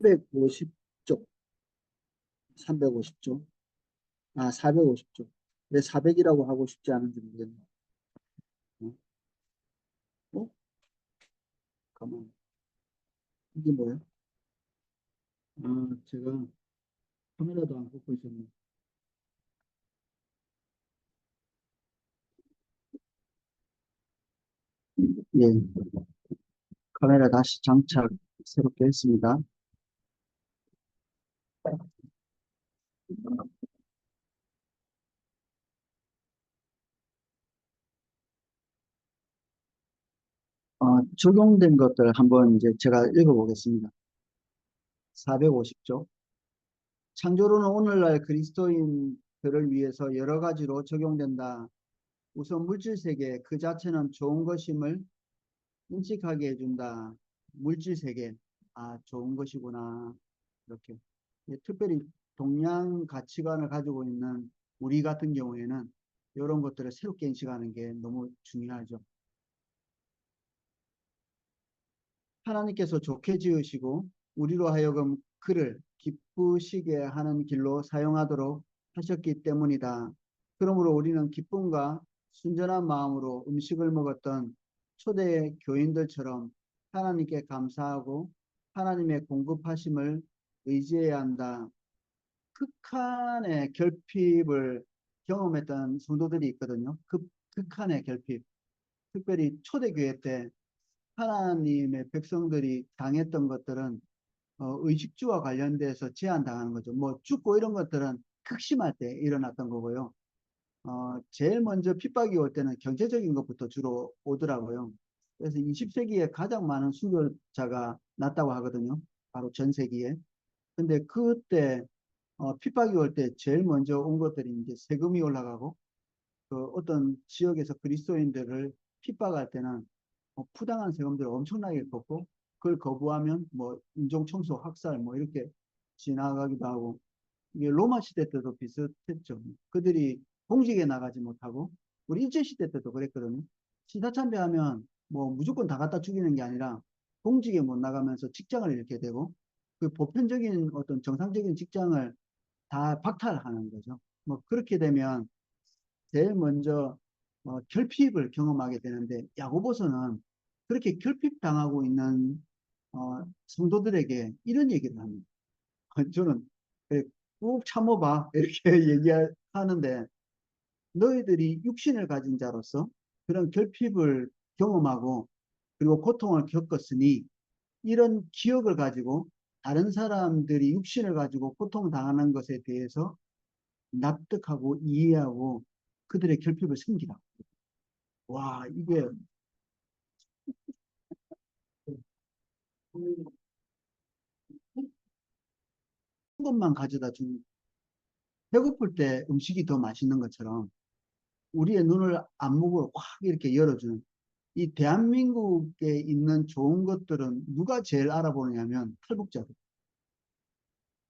350쪽, 350쪽, 450쪽. 왜 400이라고 하고 싶지 않은지 모르겠네. 어? 어? 가만. 이게 뭐야? 제가 카메라도 안 꽂고 있었네. 예, 카메라 다시 장착 새롭게 했습니다. 적용된 것들 한번 이제 제가 읽어보겠습니다. 450쪽. 창조로는 오늘날 그리스도인들을 위해서 여러 가지로 적용된다. 우선 물질 세계 그 자체는 좋은 것임을 인식하게 해준다. 물질 세계, 좋은 것이구나. 이렇게. 특별히 동양 가치관을 가지고 있는 우리 같은 경우에는 이런 것들을 새롭게 인식하는 게 너무 중요하죠. 하나님께서 좋게 지으시고 우리로 하여금 그를 기쁘시게 하는 길로 사용하도록 하셨기 때문이다. 그러므로 우리는 기쁨과 순전한 마음으로 음식을 먹었던 초대 교인들처럼 하나님께 감사하고 하나님의 공급하심을 의지해야 한다. 극한의 결핍을 경험했던 성도들이 있거든요. 극한의 결핍. 특별히 초대교회 때 하나님의 백성들이 당했던 것들은 의식주와 관련돼서 제한당하는 거죠. 뭐 죽고 이런 것들은 극심할 때 일어났던 거고요. 제일 먼저 핍박이 올 때는 경제적인 것부터 주로 오더라고요. 그래서 20세기에 가장 많은 수교자가 났다고 하거든요. 바로 전 세기에. 근데 그때 핍박이 올 때 제일 먼저 온 것들이 이제 세금이 올라가고 그 어떤 지역에서 그리스도인들을 핍박할 때는 부당한 세금들을 엄청나게 걷고 그걸 거부하면 뭐 인종청소, 학살 뭐 이렇게 지나가기도 하고 이게 로마 시대 때도 비슷했죠. 그들이 공직에 나가지 못하고 우리 일제시대 때도 그랬거든요. 시사참배하면 뭐 무조건 다 갖다 죽이는 게 아니라 공직에 못 나가면서 직장을 잃게 되고 그 보편적인 어떤 정상적인 직장을 다 박탈하는 거죠. 뭐 그렇게 되면 제일 먼저 결핍을 경험하게 되는데 야고보서는 그렇게 결핍당하고 있는 성도들에게 이런 얘기를 합니다. 저는 그래, 꾹 참아봐 이렇게 얘기하는데 너희들이 육신을 가진 자로서 그런 결핍을 경험하고 그리고 고통을 겪었으니 이런 기억을 가지고 다른 사람들이 육신을 가지고 고통당하는 것에 대해서 납득하고 이해하고 그들의 결핍을 숨기라. 와, 이게 한 것만 가져다 주는 배고플 때 음식이 더 맛있는 것처럼 우리의 눈을 안목으로 확 이렇게 열어주는 이 대한민국에 있는 좋은 것들은 누가 제일 알아보느냐면 탈북자들.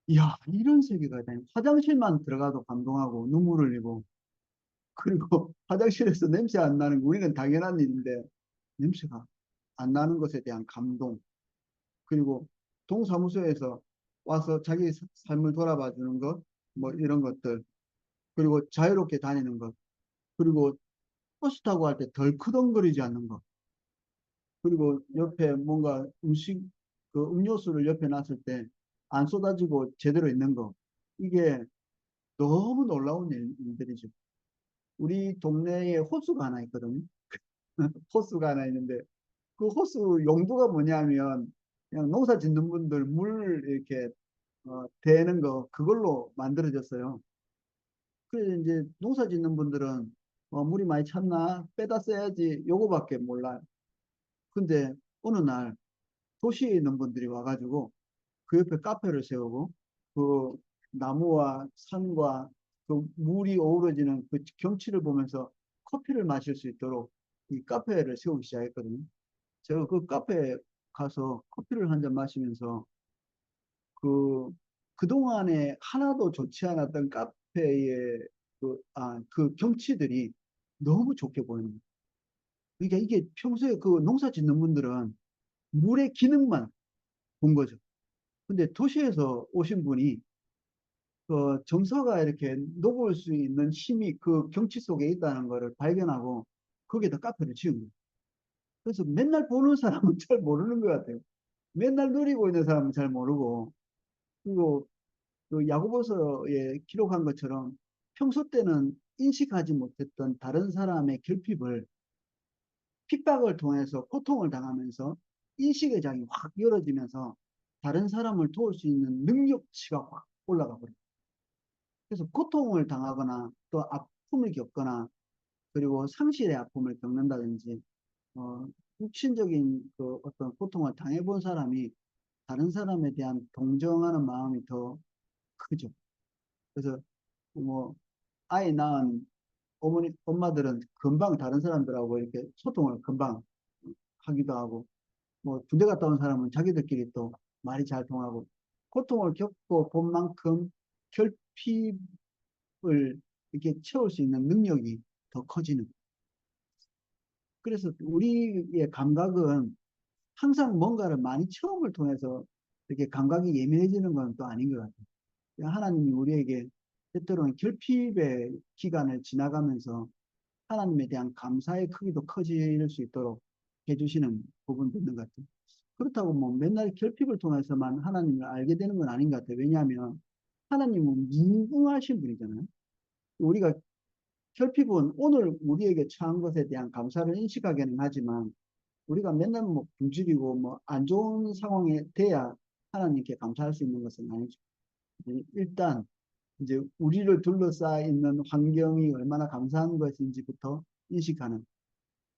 이야, 이런 세계가 있다니. 화장실만 들어가도 감동하고 눈물을 흘리고 그리고 화장실에서 냄새 안 나는 게 우리는 당연한 일인데 냄새가 안 나는 것에 대한 감동 그리고 동사무소에서 와서 자기 삶을 돌아봐 주는 것, 뭐 이런 것들, 그리고 자유롭게 다니는 것, 그리고 버스 타고 할 때 덜크덩거리지 않는 것, 그리고 옆에 뭔가 음식, 그 음료수를 옆에 놨을 때 안 쏟아지고 제대로 있는 거, 이게 너무 놀라운 일들이죠. 우리 동네에 호수가 하나 있거든요. 호수가 하나 있는데 그 호수 용도가 뭐냐면 그냥 농사 짓는 분들 물 이렇게 대는 거 그걸로 만들어졌어요. 그래서 이제 농사 짓는 분들은 물이 많이 찼나 빼다 써야지 요거밖에 몰라요. 근데 어느 날 도시에 있는 분들이 와가지고 그 옆에 카페를 세우고 그 나무와 산과 그 물이 어우러지는 그 경치를 보면서 커피를 마실 수 있도록 이 카페를 세우기 시작했거든요. 제가 그 카페에 가서 커피를 한 잔 마시면서 그, 그동안에 하나도 좋지 않았던 카페의 그 경치들이 너무 좋게 보이는 거예요. 그러니까 이게 평소에 그 농사 짓는 분들은 물의 기능만 본 거죠. 근데 도시에서 오신 분이 그 정서가 이렇게 녹을 수 있는 힘이 그 경치 속에 있다는 것을 발견하고 거기에다 카페를 지은 거예요. 그래서 맨날 보는 사람은 잘 모르는 것 같아요. 맨날 누리고 있는 사람은 잘 모르고, 그리고 그 야고보서에 기록한 것처럼 평소 때는 인식하지 못했던 다른 사람의 결핍을 핍박을 통해서 고통을 당하면서 인식의 장이 확 열어지면서 다른 사람을 도울 수 있는 능력치가 확 올라가 버려요. 그래서 고통을 당하거나 또 아픔을 겪거나 그리고 상실의 아픔을 겪는다든지 어, 육신적인 그 어떤 고통을 당해본 사람이 다른 사람에 대한 동정하는 마음이 더 크죠. 그래서 뭐 아이 낳은 어머니 엄마들은 금방 다른 사람들하고 이렇게 소통을 금방 하기도 하고, 뭐 군대 갔다 온 사람은 자기들끼리 또 말이 잘 통하고, 고통을 겪고 본 만큼 결핍을 이렇게 채울 수 있는 능력이 더 커지는. 그래서 우리의 감각은 항상 뭔가를 많이 체험을 통해서 이렇게 감각이 예민해지는 건 또 아닌 것 같아요. 하나님이 우리에게 때때로는 결핍의 기간을 지나가면서 하나님에 대한 감사의 크기도 커질 수 있도록 해주시는 부분도 있는 것 같아요. 그렇다고 뭐 맨날 결핍을 통해서만 하나님을 알게 되는 건 아닌 것 같아요. 왜냐하면 하나님은 무궁하신 분이잖아요. 우리가 결핍은 오늘 우리에게 처한 것에 대한 감사를 인식하게는 하지만 우리가 맨날 뭐 굶주리고 뭐 안 좋은 상황에 돼야 하나님께 감사할 수 있는 것은 아니죠. 일단 이제 우리를 둘러싸여 있는 환경이 얼마나 감사한 것인지부터 인식하는.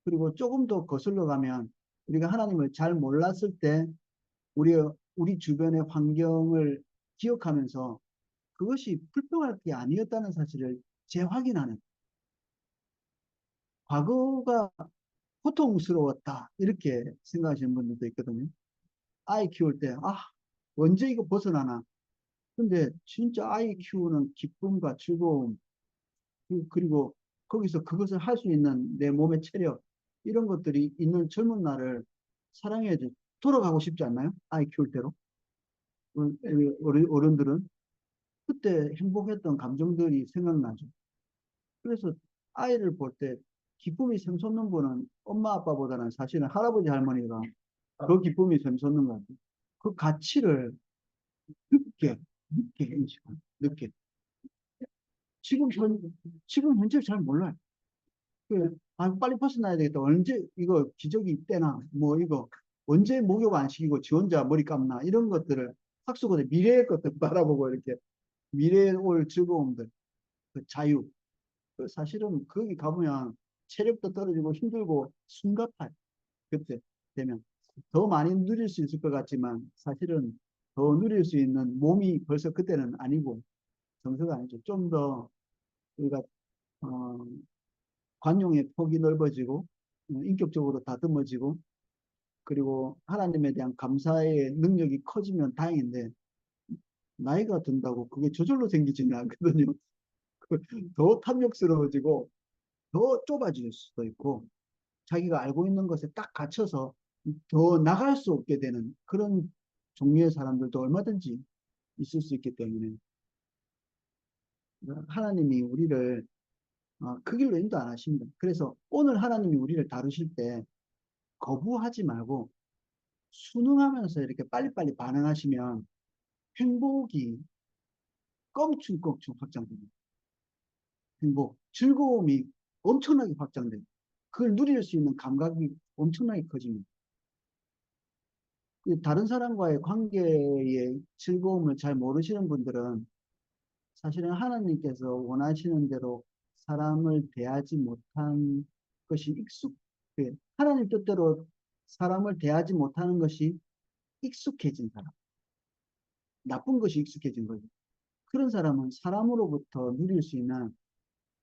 그리고 조금 더 거슬러 가면 우리가 하나님을 잘 몰랐을 때 우리 주변의 환경을 기억하면서 그것이 불평할 게 아니었다는 사실을 재확인하는. 과거가 고통스러웠다 이렇게 생각하시는 분들도 있거든요. 아이 키울 때 언제 이거 벗어나나. 근데 진짜 아이 키우는 기쁨과 즐거움, 그리고 거기서 그것을 할 수 있는 내 몸의 체력, 이런 것들이 있는 젊은 날을 사랑해야지. 돌아가고 싶지 않나요? 아이 키울 때로. 어른들은 그때 행복했던 감정들이 생각나죠. 그래서 아이를 볼 때 기쁨이 샘솟는 분은 엄마 아빠보다는 사실은 할아버지 할머니가 그 기쁨이 샘솟는 것 같아요. 그 가치를 늦게 늦게 인식하는, 늦게. 지금 현 지금 현재 잘 몰라요. 빨리 벗어나야 되겠다. 언제 이거 기저귀 있대나 뭐 이거 언제 목욕 안 시키고 지 혼자 머리 감나, 이런 것들을 학수고대 미래의 것들 바라보고 이렇게 미래에 올 즐거움들, 그 자유. 사실은 거기 가보면 체력도 떨어지고 힘들고 숨가파요. 그때 되면 더 많이 누릴 수 있을 것 같지만 사실은 더 누릴 수 있는 몸이 벌써 그때는 아니고 정서가 아니죠. 좀 더 우리가 어, 관용의 폭이 넓어지고 인격적으로 다듬어지고 그리고 하나님에 대한 감사의 능력이 커지면 다행인데, 나이가 든다고 그게 저절로 생기지는 않거든요. 더 탐욕스러워지고 더 좁아질 수도 있고 자기가 알고 있는 것에 딱 갇혀서 더 나갈 수 없게 되는 그런 종류의 사람들도 얼마든지 있을 수 있기 때문에 하나님이 우리를 그 길로 인도 안 하십니다. 그래서 오늘 하나님이 우리를 다루실 때 거부하지 말고 순응하면서 이렇게 빨리빨리 반응하시면 행복이 껑충껑충 확장됩니다. 행복, 즐거움이 엄청나게 확장돼요. 그걸 누릴 수 있는 감각이 엄청나게 커집니다. 다른 사람과의 관계의 즐거움을 잘 모르시는 분들은 사실은 하나님께서 원하시는 대로 사람을 대하지 못한 것이 하나님 뜻대로 사람을 대하지 못하는 것이 익숙해진 사람, 나쁜 것이 익숙해진 거죠. 그런 사람은 사람으로부터 누릴 수 있는,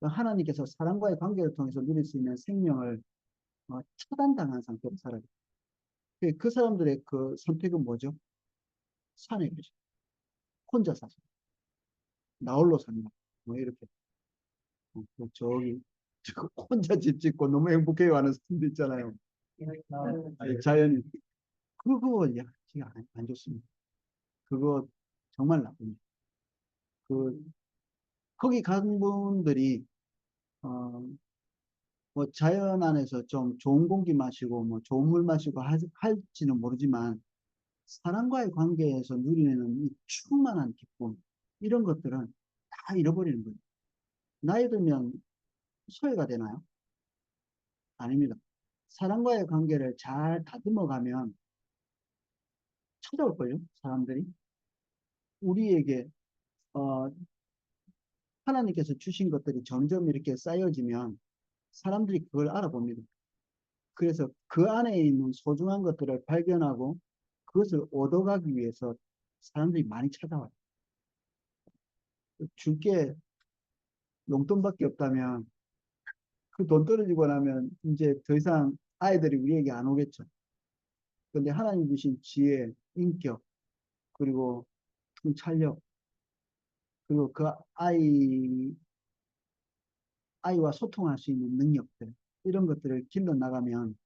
하나님께서 사람과의 관계를 통해서 누릴 수 있는 생명을 차단당한 상태로 살아요. 그 사람들의 그 선택은 뭐죠? 산에 거죠. 혼자 사서 나 홀로 산다. 뭐 이렇게 저기 혼자 집 짓고 너무 행복해요 하는 사람도 있잖아요. 자연이 그거 야, 안 좋습니다. 그거 정말 나쁩니다. 그, 거기 간 분들이, 어, 뭐 자연 안에서 좀 좋은 공기 마시고, 뭐 좋은 물 마시고 할지는 모르지만, 사람과의 관계에서 누리는 이 충만한 기쁨, 이런 것들은 다 잃어버리는 거예요. 나이 들면 소외가 되나요? 아닙니다. 사람과의 관계를 잘 다듬어가면 찾아올걸요, 사람들이. 우리에게, 어, 하나님께서 주신 것들이 점점 이렇게 쌓여지면 사람들이 그걸 알아봅니다. 그래서 그 안에 있는 소중한 것들을 발견하고 그것을 얻어가기 위해서 사람들이 많이 찾아와요. 줄게 용돈밖에 없다면 그 돈 떨어지고 나면 이제 더 이상 아이들이 우리에게 안 오겠죠. 그런데 하나님 주신 지혜, 인격, 그리고 통찰력, 그리고 그 아이와 소통할 수 있는 능력들, 이런 것들을 길러 나가면,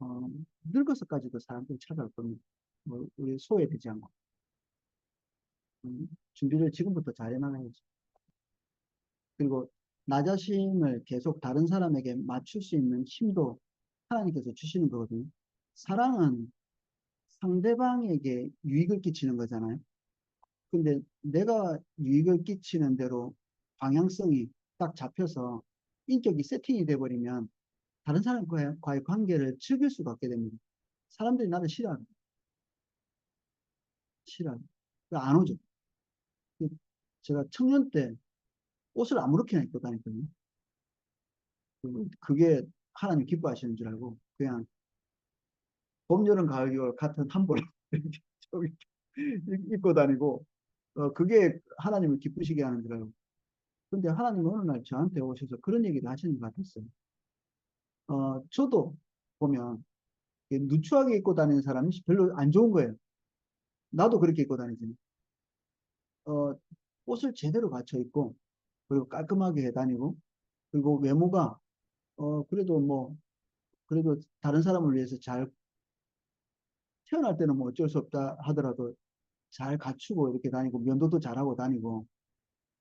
어, 늙어서까지도 사람들이 찾아올 겁니다. 뭐, 우리 소외되지 않고. 준비를 지금부터 잘 해나가야지. 그리고 나 자신을 계속 다른 사람에게 맞출 수 있는 힘도 하나님께서 주시는 거거든요. 사랑은 상대방에게 유익을 끼치는 거잖아요. 근데 내가 유익을 끼치는 대로 방향성이 딱 잡혀서 인격이 세팅이 돼버리면 다른 사람과의 관계를 즐길 수가 없게 됩니다. 사람들이 나를 싫어합니다. 싫어합니다. 안 오죠. 제가 청년 때 옷을 아무렇게나 입고 다녔거든요. 그게 하나님 기뻐하시는 줄 알고 그냥 봄, 여름, 가을, 겨울 같은 한 벌 이렇게 입고 다니고 그게 하나님을 기쁘시게 하는 줄 알고. 근데 하나님은 어느 날 저한테 오셔서 그런 얘기를 하시는 것 같았어요. 저도 보면 누추하게 입고 다니는 사람이 별로 안 좋은 거예요. 나도 그렇게 입고 다니지만. 어, 옷을 제대로 갖춰 입고, 그리고 깔끔하게 해 다니고, 그리고 외모가, 그래도 뭐, 그래도 다른 사람을 위해서 잘, 태어날 때는 뭐 어쩔 수 없다 하더라도 잘 갖추고 이렇게 다니고, 면도도 잘하고 다니고,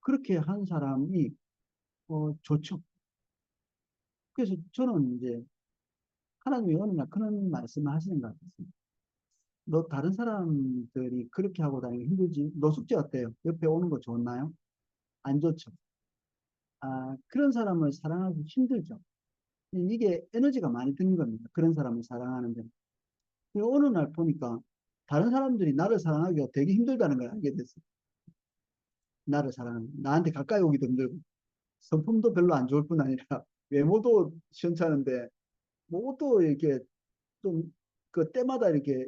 그렇게 한 사람이, 좋죠. 그래서 저는 이제 하나님이 어느 날 그런 말씀을 하시는 것 같았습니다. 너 다른 사람들이 그렇게 하고 다니기 힘들지? 너 숙제 어때요? 옆에 오는 거 좋나요? 안 좋죠. 그런 사람을 사랑하기 힘들죠. 이게 에너지가 많이 드는 겁니다. 그런 사람을 사랑하는데. 어느 날 보니까 다른 사람들이 나를 사랑하기가 되게 힘들다는 걸 알게 됐어요. 나를 사랑하는. 나한테 가까이 오기도 힘들고. 성품도 별로 안 좋을 뿐 아니라 외모도 시원찮은데 뭐 옷도 이렇게 좀 그 때마다 이렇게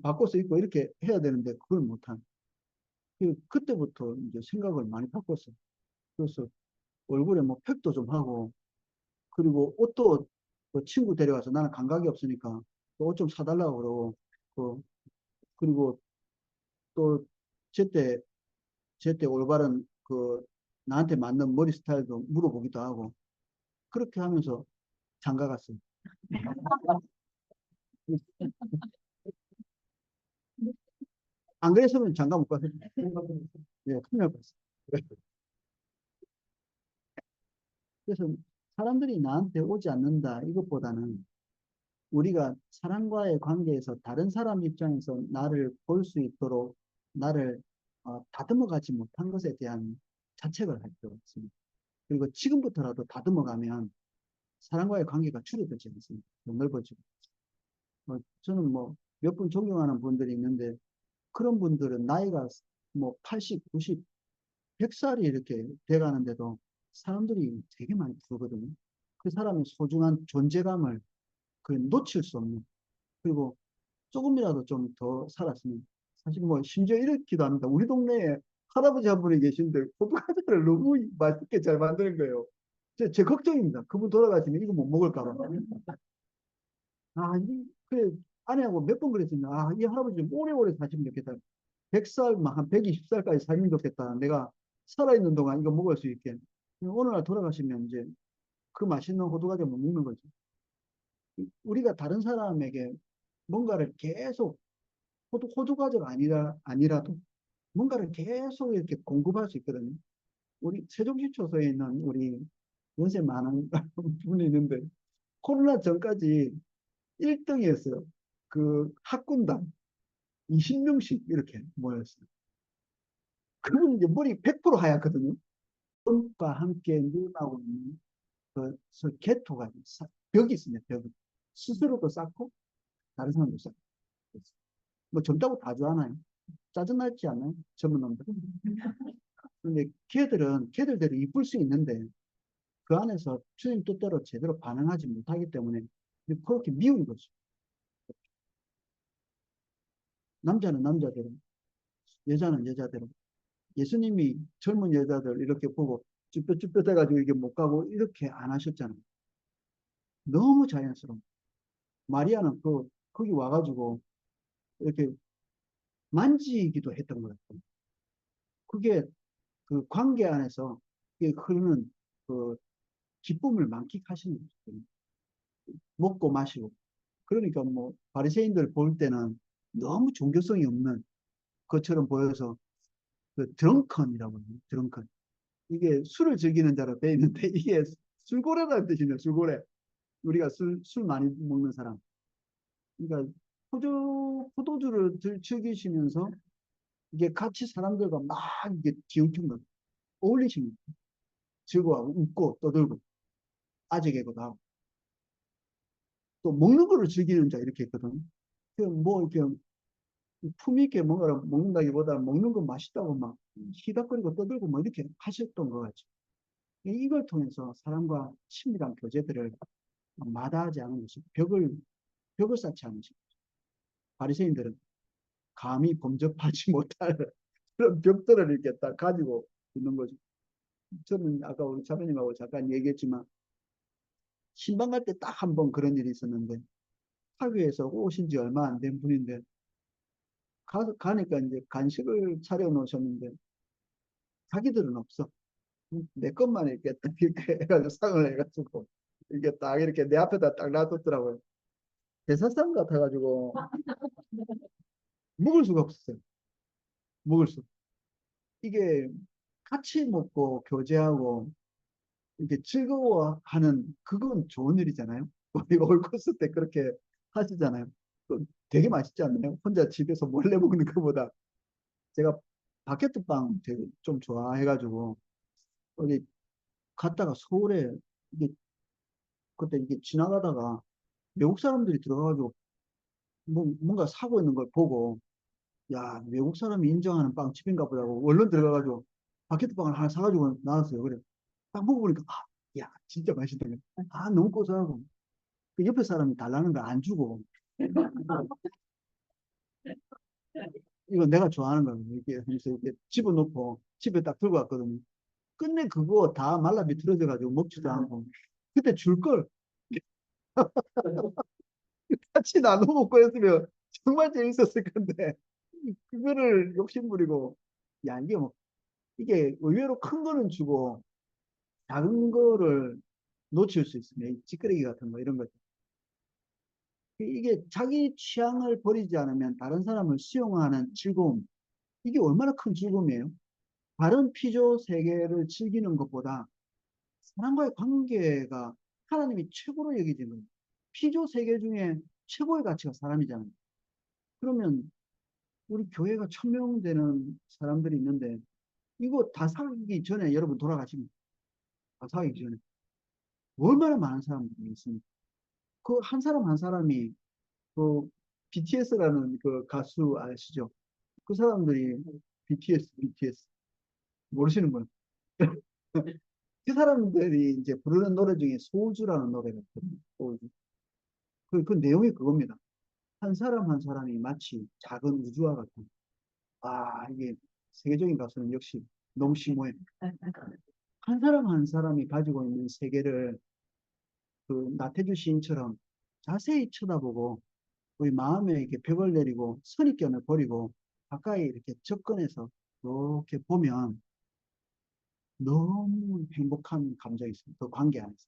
바꿔서 입고 이렇게 해야 되는데 그걸 못한. 그때부터 이제 생각을 많이 바꿨어요. 그래서 얼굴에 뭐 팩도 좀 하고 그리고 옷도 그 친구 데려가서 나는 감각이 없으니까 옷 좀 사달라고 그러고 그 그리고 또 제때 제때 올바른 그 나한테 맞는 머리 스타일도 물어보기도 하고 그렇게 하면서 장가 갔어요. 안 그랬으면 장가 못 갔어요. 예, 큰일 날 뻔했어요. 그래서 사람들이 나한테 오지 않는다 이것보다는 우리가 사람과의 관계에서 다른 사람 입장에서 나를 볼 수 있도록 나를 다듬어 가지 못한 것에 대한 자책을 할 필요가 있습니다. 그리고 지금부터라도 다듬어 가면 사람과의 관계가 줄어들지 않습니다. 더 넓어지고. 저는 뭐 몇 분 존경하는 분들이 있는데 그런 분들은 나이가 뭐 80, 90, 100살이 이렇게 돼가는데도 사람들이 되게 많이 부르거든요. 그 사람의 소중한 존재감을 그 놓칠 수 없는 그리고 조금이라도 좀 더 살았으면 사실 뭐 심지어 이렇기도 합니다. 우리 동네에 할아버지 한 분이 계신데 포도과자를 너무 맛있게 잘 만드는 거예요. 제 걱정입니다. 그분 돌아가시면 이거 못 먹을까 봐. 그래 아내하고 몇 번 그랬습니다. 이 할아버지 오래오래 사시면 좋겠다. 100살, 한 120살까지 살면 좋겠다. 내가 살아있는 동안 이거 먹을 수 있게. 어느 날 돌아가시면 이제 그 맛있는 호두과자 못 먹는 거죠. 우리가 다른 사람에게 뭔가를 계속 호두 과자가 아니라도 뭔가를 계속 이렇게 공급할 수 있거든요. 우리 세종시초소에 있는 우리 연세 많은 분이 있는데 코로나 전까지 1등이었어요. 그 학군당 20명씩 이렇게 모였어요. 그분 이제 머리 100% 하얗거든요. 과 함께 누나하고 있는 그 개토가 벽이 있습니다. 벽이. 스스로도 쌓고 다른 사람도 쌓고. 뭐 젊다고 다 좋아하나요? 짜증날지 않아요? 젊은 놈들. 근데 걔들대로 이쁠 수 있는데 그 안에서 주님 뜻대로 제대로 반응하지 못하기 때문에 그렇게 미운 거죠. 남자는 남자대로, 여자는 여자대로. 예수님이 젊은 여자들 이렇게 보고 쭈뼛쭈뼛 해가지고 이게 못 가고 이렇게 안 하셨잖아요. 너무 자연스러워. 마리아는 거기 와가지고 이렇게 만지기도 했던 것 같아요. 그게 그 관계 안에서 그게 흐르는 그 기쁨을 만끽하시는 거죠. 먹고 마시고. 그러니까 뭐 바리새인들 볼 때는 너무 종교성이 없는 것처럼 보여서 그 드렁컨이라고 해요. 드렁컨. 이게 술을 즐기는 자로 돼 있는데 이게 술고래라는 뜻이네요. 술고래. 우리가 술 많이 먹는 사람. 그러니까 포도주를 즐기시면서 이게 같이 사람들과 막 이게 기웃힌 거 어울리시는 거예요. 즐거워하고 웃고 떠들고 아재 개그도 하고 또 먹는 거를 즐기는 자 이렇게 있거든요. 뭐 이렇게 품 있게 뭔가를 먹는다기보다 먹는 거 맛있다고 막 희닥거리고 떠들고 뭐 이렇게 하셨던 것 같죠. 이걸 통해서 사람과 친밀한 교제들을 마다하지 않은 것이 벽을 쌓지 않은 것이 바리새인들은 감히 범접하지 못할 그런 벽들을 이렇게 딱 가지고 있는 거죠. 저는 아까 우리 차장님하고 잠깐 얘기했지만 신방 갈 때 딱 한 번 그런 일이 있었는데 학교에서 오신 지 얼마 안 된 분인데 가니까 이제 간식을 차려 놓으셨는데 자기들은 없어. 내 것만 이렇게 딱 이렇게 해가지고 상을 해가지고 이게 딱 이렇게 내 앞에다 딱 놔뒀더라고요. 대사상 같아가지고 먹을 수가 없었어요. 먹을 수. 이게 같이 먹고 교제하고 이렇게 즐거워하는 그건 좋은 일이잖아요. 우리 올 코스 때 그렇게 하시잖아요. 되게 맛있지 않나요? 혼자 집에서 몰래 먹는 것보다 제가 바게트빵 되게 좀 좋아해가지고 어디 갔다가 서울에 이게 그때 이게 지나가다가 외국 사람들이 들어가가지고 뭔가 사고 있는 걸 보고 야 외국 사람이 인정하는 빵집인가 보다고 얼른 들어가가지고 바게트빵을 하나 사가지고 나왔어요. 그래 딱 먹어보니까 야 진짜 맛있다. 너무 고소하고 그 옆에 사람이 달라는 걸 안 주고 이거 내가 좋아하는 거예요. 이렇게 해서 이렇게 집어넣고 집에 딱 들고 왔거든요. 끝내 그거 다 말라 비틀어져 가지고 먹지도 않고 그때 줄 걸 같이 나눠 먹고 했으면 정말 재밌었을 건데 그거를 욕심부리고 야 이게 뭐 이게 의외로 큰 거는 주고 작은 거를 놓칠 수 있으면 찌끄레기 같은 거 이런 거 이게 자기 취향을 버리지 않으면 다른 사람을 수용하는 즐거움 이게 얼마나 큰 즐거움이에요. 다른 피조 세계를 즐기는 것보다 사람과의 관계가 하나님이 최고로 여기지는 거예요. 피조 세계 중에 최고의 가치가 사람이잖아요. 그러면 우리 교회가 1,000명 되는 사람들이 있는데 이거 다 사기 전에 여러분 돌아가시면 다 사기 전에 얼마나 많은 사람들이 있습니까? 그 한 사람 한 사람이 그 BTS라는 그 가수 아시죠? 그 사람들이 BTS 모르시는 분. 그 사람들이 이제 부르는 노래 중에 소주라는 노래가 있거든요. 소주. 그 내용이 그겁니다. 한 사람 한 사람이 마치 작은 우주와 같은. 이게 세계적인 가수는 역시 너무 심오해. 한 사람 한 사람이 가지고 있는 세계를 그 나태주 시인처럼 자세히 쳐다보고 우리 마음에 이렇게 벽을 내리고 선입견을 버리고 가까이 이렇게 접근해서 이렇게 보면 너무 행복한 감정이 있습니다. 그 관계 안에서.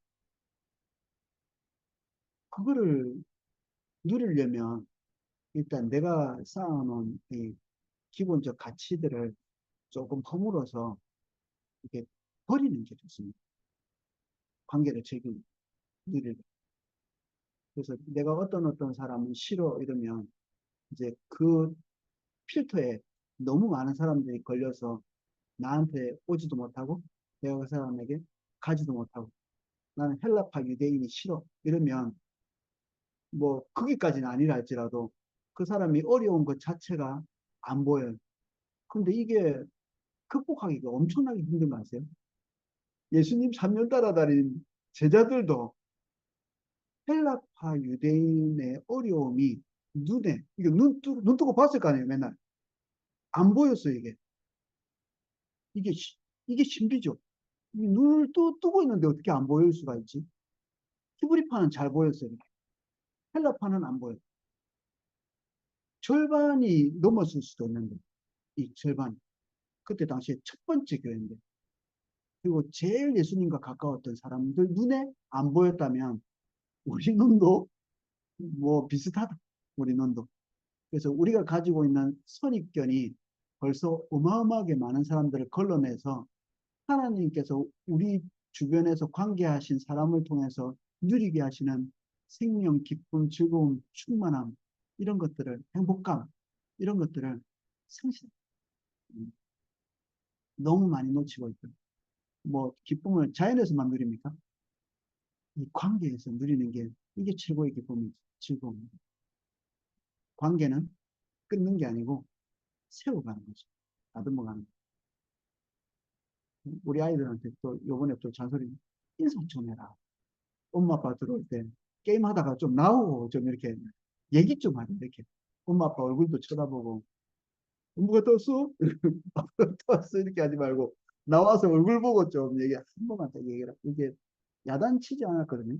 그거를 누리려면 일단 내가 쌓아놓은 이 기본적 가치들을 조금 허물어서 이렇게 버리는 게 좋습니다. 관계를 즐기는, 누리는. 그래서 내가 어떤 사람은 싫어 이러면 이제 그 필터에 너무 많은 사람들이 걸려서 나한테 오지도 못하고 내가 그 사람에게 가지도 못하고 나는 헬라파 유대인이 싫어 이러면 뭐 거기까지는 아니라 할지라도 그 사람이 어려운 것 자체가 안 보여요. 근데 이게 극복하기가 엄청나게 힘든 거 아세요? 예수님 3년 따라다닌 제자들도 헬라파 유대인의 어려움이 눈에, 이거 눈 뜨고 봤을 거 아니에요, 맨날. 안 보였어요, 이게. 이게, 이게 신비죠. 이 눈을 뜨고 있는데 어떻게 안 보일 수가 있지? 히브리파는 잘 보였어요. 헬라파는 안 보여요. 절반이 넘었을 수도 있는데, 이 절반. 그때 당시에 첫 번째 교회인데. 그리고 제일 예수님과 가까웠던 사람들 눈에 안 보였다면, 우리 눈도 뭐 비슷하다. 우리 눈도. 그래서 우리가 가지고 있는 선입견이 벌써 어마어마하게 많은 사람들을 걸러내서 하나님께서 우리 주변에서 관계하신 사람을 통해서 누리게 하시는 생명, 기쁨, 즐거움, 충만함, 이런 것들을, 행복감, 이런 것들을 상실, 너무 많이 놓치고 있다. 뭐, 기쁨을 자연에서만 누립니까? 이 관계에서 누리는 게 이게 최고의 기쁨이지, 즐거움입니다. 관계는 끊는 게 아니고 세워가는 거죠. 다듬어 가는 거. 우리 아이들한테 또 요번에 또 잔소리 인상 좀 해라. 엄마 아빠 들어올 때 게임하다가 좀 나오고 좀 이렇게 얘기 좀 하자 이렇게 엄마 아빠 얼굴도 쳐다보고 엄마가 떴어? 떴어 이렇게 하지 말고 나와서 얼굴 보고 좀 얘기 한 번만 더 얘기해라. 이게 야단치지 않았거든요.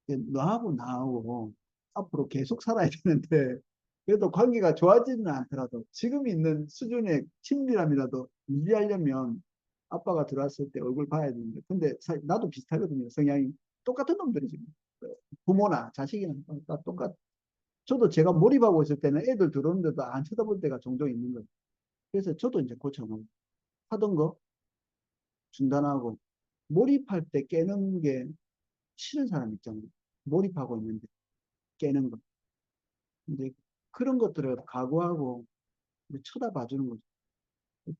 너하고 나하고 앞으로 계속 살아야 되는데 그래도 관계가 좋아지는 않더라도 지금 있는 수준의 친밀함이라도 유지하려면 아빠가 들어왔을 때 얼굴 봐야 되는데 근데 나도 비슷하거든요. 성향이 똑같은 놈들이지. 부모나 자식이나 다 똑같. 저도 제가 몰입하고 있을 때는 애들 들어오는데도 안 쳐다볼 때가 종종 있는 거예요. 그래서 저도 이제 고쳐놓고 하던 거 중단하고 몰입할 때 깨는 게 싫은 사람 있잖아요. 몰입하고 있는데 깨는 거. 근데 그런 것들을 각오하고 쳐다봐 주는 거죠.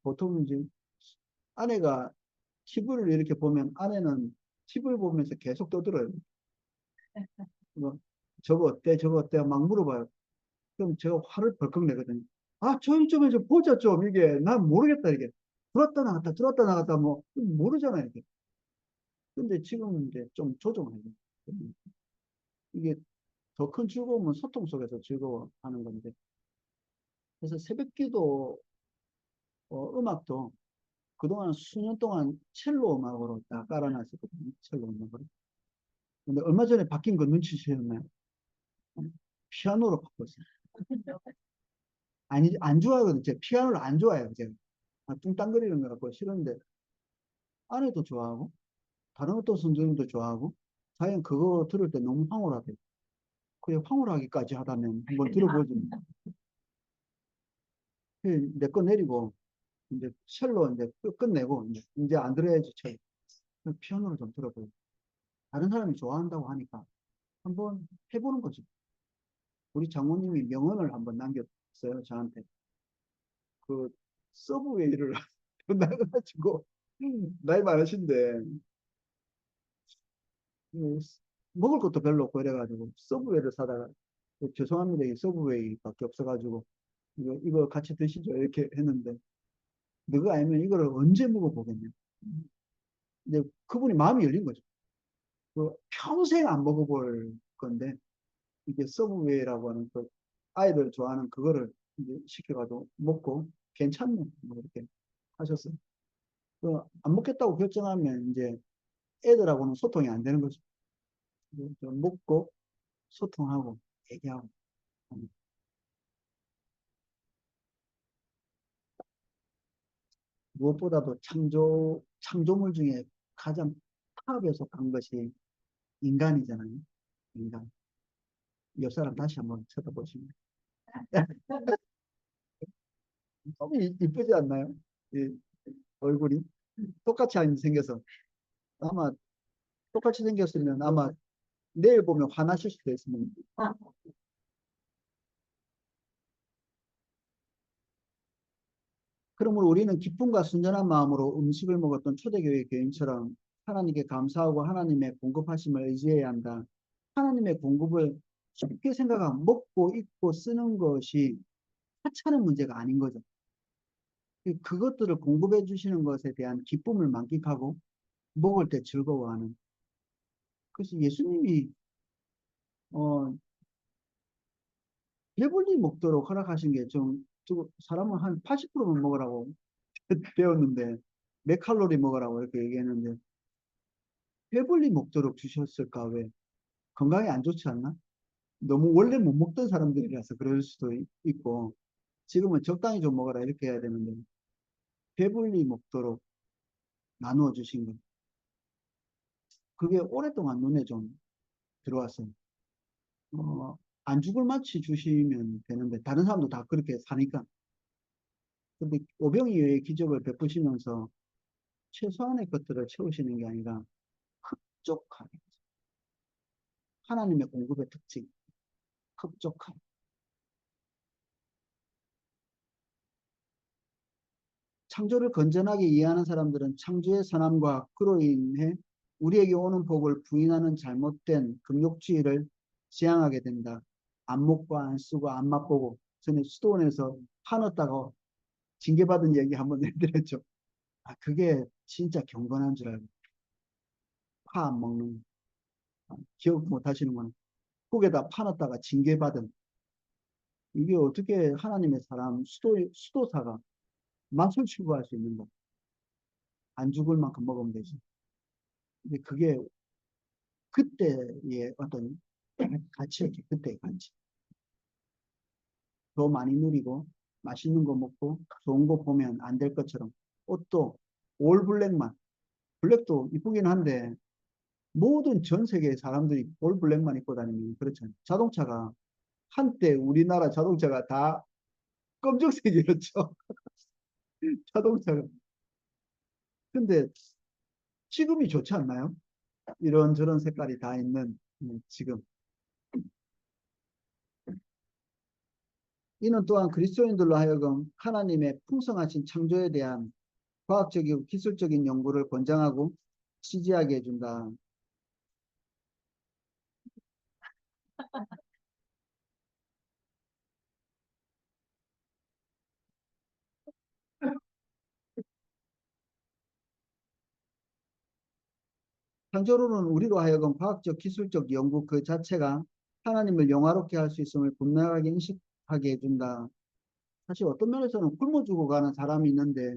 보통 이제 아내가 TV를 이렇게 보면 아내는 TV를 보면서 계속 떠들어요. 뭐, 저거 어때? 저거 어때? 막 물어봐요. 그럼 제가 화를 벌컥 내거든요. 아, 조용히 좀 해줘. 보자, 좀. 이게, 난 모르겠다, 이게. 들었다 나갔다, 들었다 나갔다, 뭐, 모르잖아요, 이게. 근데 지금은 이제 좀 조정을 해요. 이게 더 큰 즐거움은 소통 속에서 즐거워하는 건데. 그래서 새벽 기도, 음악도 그동안 수년 동안 첼로 음악으로 다 깔아놨었거든요. 첼로 음악으로. 근데 얼마 전에 바뀐 거 눈치채셨나요? 피아노로 바꿨어요. 아니, 안 좋아하거든요. 제가 피아노를 안 좋아해요. 제가. 뚱땅거리는 거 갖고 싫은데, 아내도 좋아하고, 다른 어떤 선생님도 좋아하고, 자연 그거 들을 때 너무 황홀하대요. 그게 황홀하기까지 하다면 한번 들어보죠. 내 거 내리고, 이제 첼로 이제 끝내고, 이제 안 들어야지, 첼로. 피아노를 좀 들어보고. 다른 사람이 좋아한다고 하니까 한번 해보는 거죠. 우리 장모님이 명언을 한번 남겼어요, 저한테. 그, 서브웨이를 나가가지고, 나이 많으신데, 음, 먹을 것도 별로 없고 이래가지고, 서브웨이를 사다가, 죄송합니다. 이 서브웨이밖에 없어가지고, 이거 같이 드시죠. 이렇게 했는데, 너가 알면 이거를 언제 먹어보겠냐. 근데 그분이 마음이 열린 거죠. 평생 안 먹어볼 건데, 이게 서브웨이라고 하는 그 아이들 좋아하는 그거를 이제 시켜가지고 먹고 괜찮네. 뭐 이렇게 하셨어요. 안 먹겠다고 결정하면 이제 애들하고는 소통이 안 되는 거죠. 좀 먹고 소통하고 얘기하고. 무엇보다도 창조물 중에 가장 탑에 속한 것이 인간이잖아요. 인간. 옆 사람 다시 한번 쳐다보시면. 너무 이쁘지 않나요? 이 얼굴이 똑같이 안 생겨서 아마 똑같이 생겼으면 아마 내일 보면 화나실 수도 있습니다. 그러므로 우리는 기쁨과 순전한 마음으로 음식을 먹었던 초대교회 교인처럼 하나님께 감사하고 하나님의 공급하심을 의지해야 한다. 하나님의 공급을 쉽게 생각하면 먹고 입고 쓰는 것이 하찮은 문제가 아닌 거죠. 그것들을 공급해 주시는 것에 대한 기쁨을 만끽하고 먹을 때 즐거워하는. 그래서 예수님이 어, 배불리 먹도록 허락하신 게 좀 사람은 한 80%만 먹으라고 배웠는데 몇 칼로리 먹으라고 이렇게 얘기했는데 배불리 먹도록 주셨을까? 왜? 건강에 안 좋지 않나? 너무 원래 못 먹던 사람들이라서 그럴 수도 있고 지금은 적당히 좀 먹어라 이렇게 해야 되는데 배불리 먹도록 나누어 주신 것. 그게 오랫동안 눈에 좀 들어왔어요. 어, 안 죽을 맛이 주시면 되는데 다른 사람도 다 그렇게 사니까. 근데 오병이어의 기적을 베푸시면서 최소한의 것들을 채우시는 게 아니라 흡족하게 하나님의 공급의 특징, 흡족함. 창조를 건전하게 이해하는 사람들은 창조의 선함과 그로 인해 우리에게 오는 복을 부인하는 잘못된 금욕주의를 지향하게 된다. 안 먹고 안 쓰고 안 맛보고 전에 수도원에서 파놨다고 징계받은 얘기 한번 해드렸죠. 아, 그게 진짜 경건한 줄 알고 파 안 먹는 기억 못 하시는구나. 국에다 파놨다가 징계받은 이게 어떻게 하나님의 사람 수도사가 맛을 추구할 수 있는 거? 안 죽을 만큼 먹으면 되지. 근데 그게 그때의 어떤 가치였죠. 그때의 가치. 더 많이 누리고 맛있는 거 먹고 좋은 거 보면 안 될 것처럼 옷도 올 블랙만 블랙도 이쁘긴 한데 모든 전 세계 사람들이 올 블랙만 입고 다니면 그렇잖아요. 자동차가 한때 우리나라 자동차가 다 검정색이었죠. 자동차가. 근데 지금이 좋지 않나요? 이런저런 색깔이 다 있는 지금. 이는 또한 그리스도인들로 하여금 하나님의 풍성하신 창조에 대한 과학적이고 기술적인 연구를 권장하고 지지하게 해준다. 창조론은 우리로 하여금 과학적, 기술적 연구 그 자체가 하나님을 영화롭게 할 수 있음을 분명하게 인식하게 해준다. 사실 어떤 면에서는 굶어 죽어가는 사람이 있는데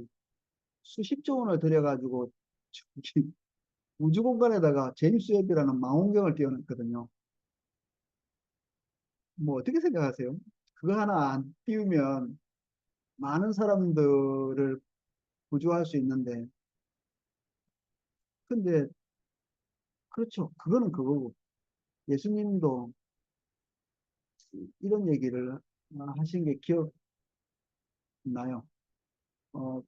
수십조 원을 들여가지고 저기 우주 공간에다가 제임스 웹이라는 망원경을 띄워놨거든요. 뭐 어떻게 생각하세요? 그거 하나 안 띄우면 많은 사람들을 구조할 수 있는데, 근데 그렇죠. 그거는 그거고 예수님도 이런 얘기를 하신 게 기억나요. 어,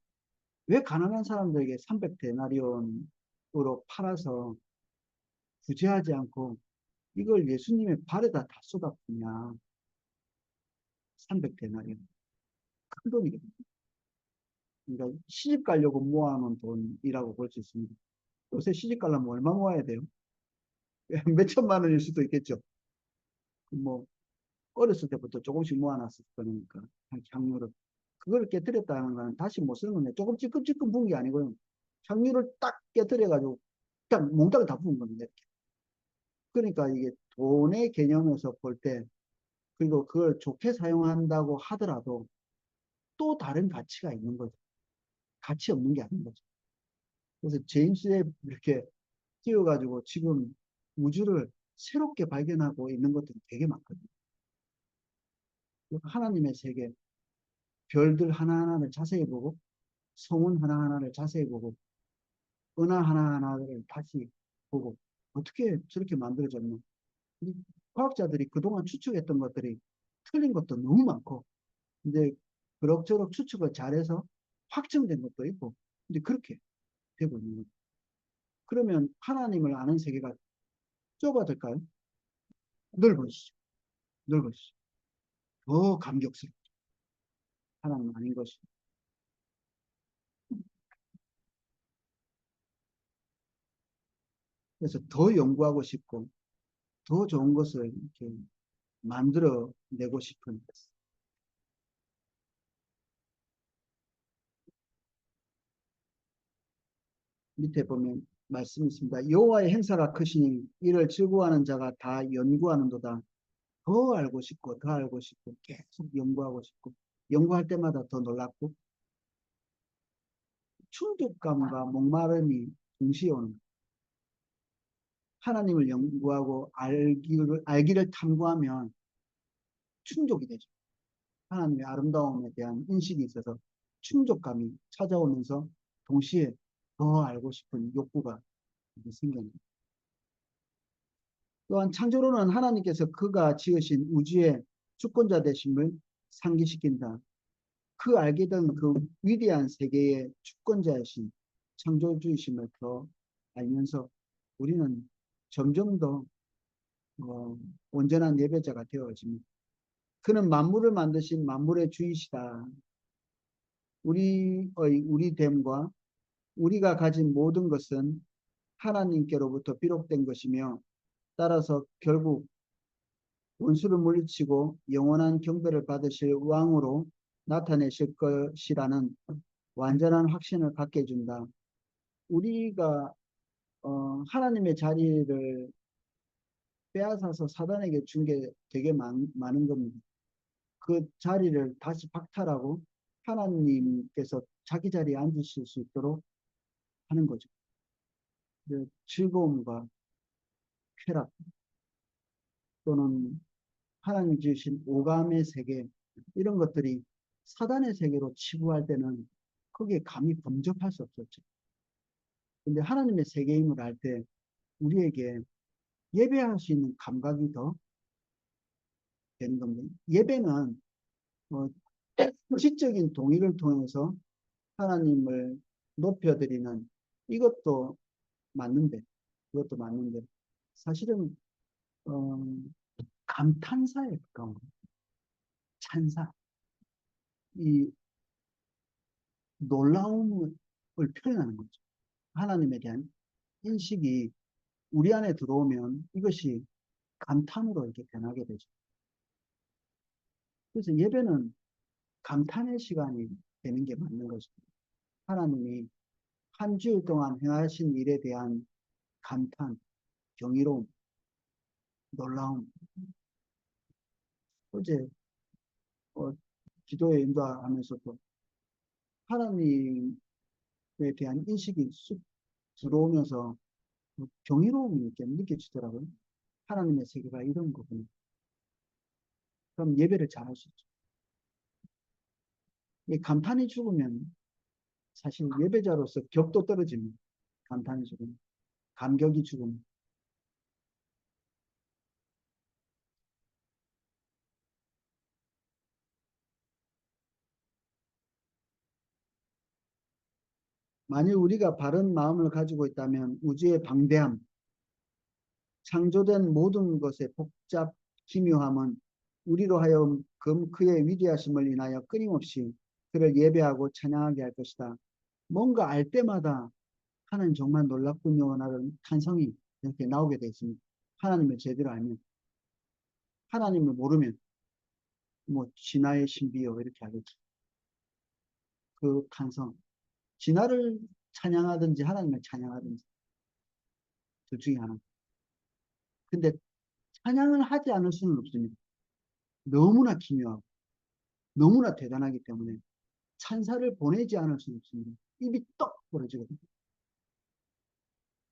왜 가난한 사람들에게 300데나리온으로 팔아서 구제하지 않고 이걸 예수님의 발에다 다 쏟아붓냐. 300데나리온. 큰 돈이거든요. 그러니까 시집 가려고 모아놓은 돈이라고 볼 수 있습니다. 요새 시집 가려면 얼마 모아야 돼요? 몇 천만 원일 수도 있겠죠. 뭐 어렸을 때부터 조금씩 모아놨을 거니까 향유를 그걸 깨뜨렸다는 건 다시 못 쓰는 건데 조금 찔끔찔끔 부은 게 아니고요. 향유를 딱 깨뜨려가지고 딱 몽땅 다 부은 겁니다. 그러니까 이게 돈의 개념에서 볼 때 그리고 그걸 좋게 사용한다고 하더라도 또 다른 가치가 있는 거죠. 가치 없는 게 아닌 거죠. 그래서 제임스 웹 이렇게 띄워가지고 지금 우주를 새롭게 발견하고 있는 것들이 되게 많거든요. 하나님의 세계, 별들 하나하나를 자세히 보고 성운 하나하나를 자세히 보고 은하 하나하나를 다시 보고 어떻게 저렇게 만들어졌나. 이 과학자들이 그동안 추측했던 것들이 틀린 것도 너무 많고, 이제 그럭저럭 추측을 잘해서 확정된 것도 있고, 이제 그렇게 되고 있는 거죠. 그러면 하나님을 아는 세계가 좁아질까요? 넓어지죠. 넓어지죠. 더 감격스럽죠. 하나님 아닌 것이. 그래서 더 연구하고 싶고, 더 좋은 것을 이렇게 만들어 내고 싶은. 밑에 보면 말씀이 있습니다. 여호와의 행사가 크시니 이를 즐거워하는 자가 다 연구하는도다. 더 알고 싶고 더 알고 싶고 계속 연구하고 싶고 연구할 때마다 더 놀랍고 충족감과 목마름이 동시에 오는 거예요. 하나님을 연구하고 알기를 탐구하면 충족이 되죠. 하나님의 아름다움에 대한 인식이 있어서 충족감이 찾아오면서 동시에 더 알고 싶은 욕구가 생겨납니다. 또한 창조론은 하나님께서 그가 지으신 우주의 주권자 되심을 상기시킨다. 그 알게 된 그 위대한 세계의 주권자이신 창조주이심을 더 알면서 우리는 점점 더 온전한 예배자가 되어집니다. 그는 만물을 만드신 만물의 주이시다. 우리 됨과 우리가 가진 모든 것은 하나님께로부터 비롯된 것이며 따라서 결국 원수를 물리치고 영원한 경배를 받으실 왕으로 나타내실 것이라는 완전한 확신을 갖게 해준다. 우리가 하나님의 자리를 빼앗아서 사단에게 준 게 되게 많은 겁니다. 그 자리를 다시 박탈하고 하나님께서 자기 자리에 앉으실 수 있도록 하는 거죠. 그 즐거움과 쾌락 또는 하나님 주신 오감의 세계 이런 것들이 사단의 세계로 치부할 때는 거기에 감히 범접할 수 없었죠. 근데 하나님의 세계임을 알 때 우리에게 예배할 수 있는 감각이 더 되는 겁니다. 예배는 어, 지적인 동의를 통해서 하나님을 높여드리는 이것도 맞는데, 그것도 맞는데, 사실은 어, 감탄사에 가까운 거예요. 찬사, 이 놀라움을 표현하는 거죠. 하나님에 대한 인식이 우리 안에 들어오면 이것이 감탄으로 이렇게 변하게 되죠. 그래서 예배는 감탄의 시간이 되는 게 맞는 것입니다. 하나님이 한 주일 동안 행하신 일에 대한 감탄, 경이로움, 놀라움. 어제 어, 기도에 인도하면서도 하나님에 대한 인식이 쑥 들어오면서 경이로움이 이렇게 느껴지더라고요. 하나님의 세계가 이런 거구나. 그럼 예배를 잘할 수 있죠. 이 감탄이 죽으면 사실 예배자로서 격도 떨어집니다. 감탄이 죽으면. 감격이 죽으면. 만일 우리가 바른 마음을 가지고 있다면 우주의 방대함, 창조된 모든 것의 복잡 기묘함은 우리로 하여금 그의 위대하심을 인하여 끊임없이 그를 예배하고 찬양하게 할 것이다. 뭔가 알 때마다 하나님 정말 놀랍군요. 라는 탄성이 이렇게 나오게 되어 있습니다. 하나님을 제대로 알면. 하나님을 모르면 뭐 진화의 신비요 이렇게 하겠죠. 그 탄성. 진화를 찬양하든지 하나님을 찬양하든지 둘 중에 하나. 근데 찬양을 하지 않을 수는 없습니다. 너무나 기묘하고 너무나 대단하기 때문에 찬사를 보내지 않을 수는 없습니다. 입이 떡 벌어지거든요.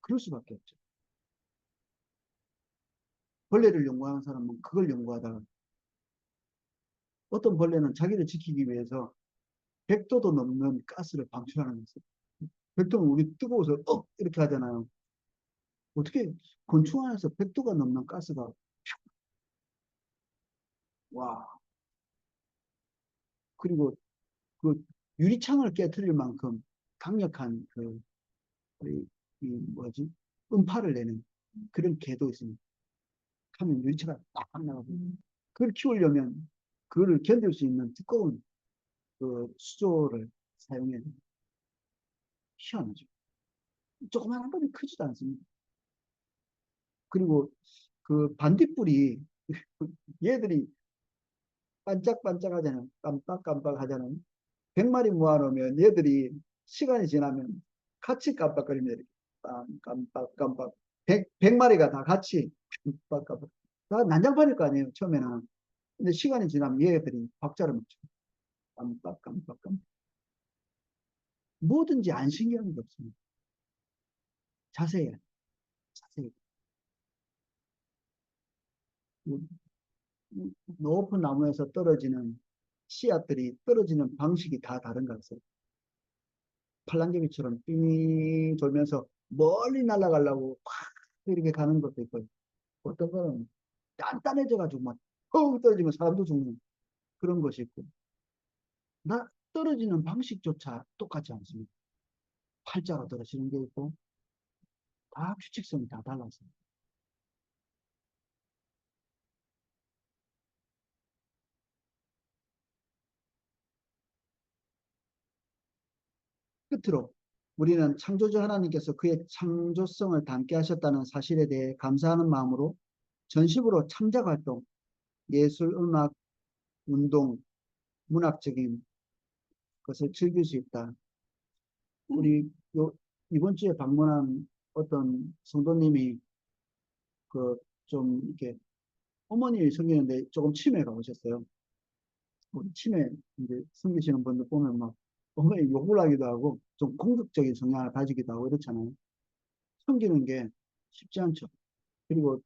그럴 수밖에 없죠. 벌레를 연구하는 사람은 그걸 연구하다가 어떤 벌레는 자기를 지키기 위해서 100도도 넘는 가스를 방출하는 거죠. 100도는 우리 뜨거워서 이렇게 하잖아요. 어떻게 곤충 안에서 100도가 넘는 가스가 와 그리고 그 유리창을 깨트릴 만큼 강력한 이 뭐지? 음파를 내는 그런 개도 있습니다. 하면 유리창가 딱 나가고. 그걸 키우려면 그거를 견딜 수 있는 두꺼운 그 수조를 사용해야 됩니다. 희한하죠. 조그만한 거는 크지도 않습니다. 그리고 그 반딧불이 얘들이 반짝반짝하잖아요. 깜빡깜빡 하잖아요. 100마리 모아놓으면 얘들이 시간이 지나면 같이 깜빡거립니다. 이렇게 깜빡깜빡. 100마리가 다 같이 깜빡깜빡. 다 난장판일 거 아니에요, 처음에는. 근데 시간이 지나면 얘들이 박자를 맞춰. 깜빡깜빡깜. 뭐든지 안 신기한 게 없습니다. 자세히, 자세히. 높은 나무에서 떨어지는 씨앗들이 떨어지는 방식이 다 다른 것 같아요. 팔랑개비처럼 삥 돌면서 멀리 날아가려고 팍 이렇게 가는 것도 있고, 어떤 거는 단단해져가지고 막펑 떨어지면 사람도 죽는 그런 것이 있고, 떨어지는 방식조차 똑같지 않습니다. 팔자가 떨어지는 게 있고, 다 규칙성이 다 달라서. 끝으로 우리는 창조주 하나님께서 그의 창조성을 담게 하셨다는 사실에 대해 감사하는 마음으로 전식으로 창작 활동, 예술, 음악, 운동, 문학적인 것을 즐길 수 있다. 우리 이번 주에 방문한 어떤 성도님이 그 좀 이렇게 어머니 섬기는데 조금 치매가 오셨어요. 우리 치매 이제 섬기시는 분들 보면 막 어머니 욕을 하기도 하고 좀 공격적인 성향을 가지기도 하고 이렇잖아요. 섬기는 게 쉽지 않죠. 그리고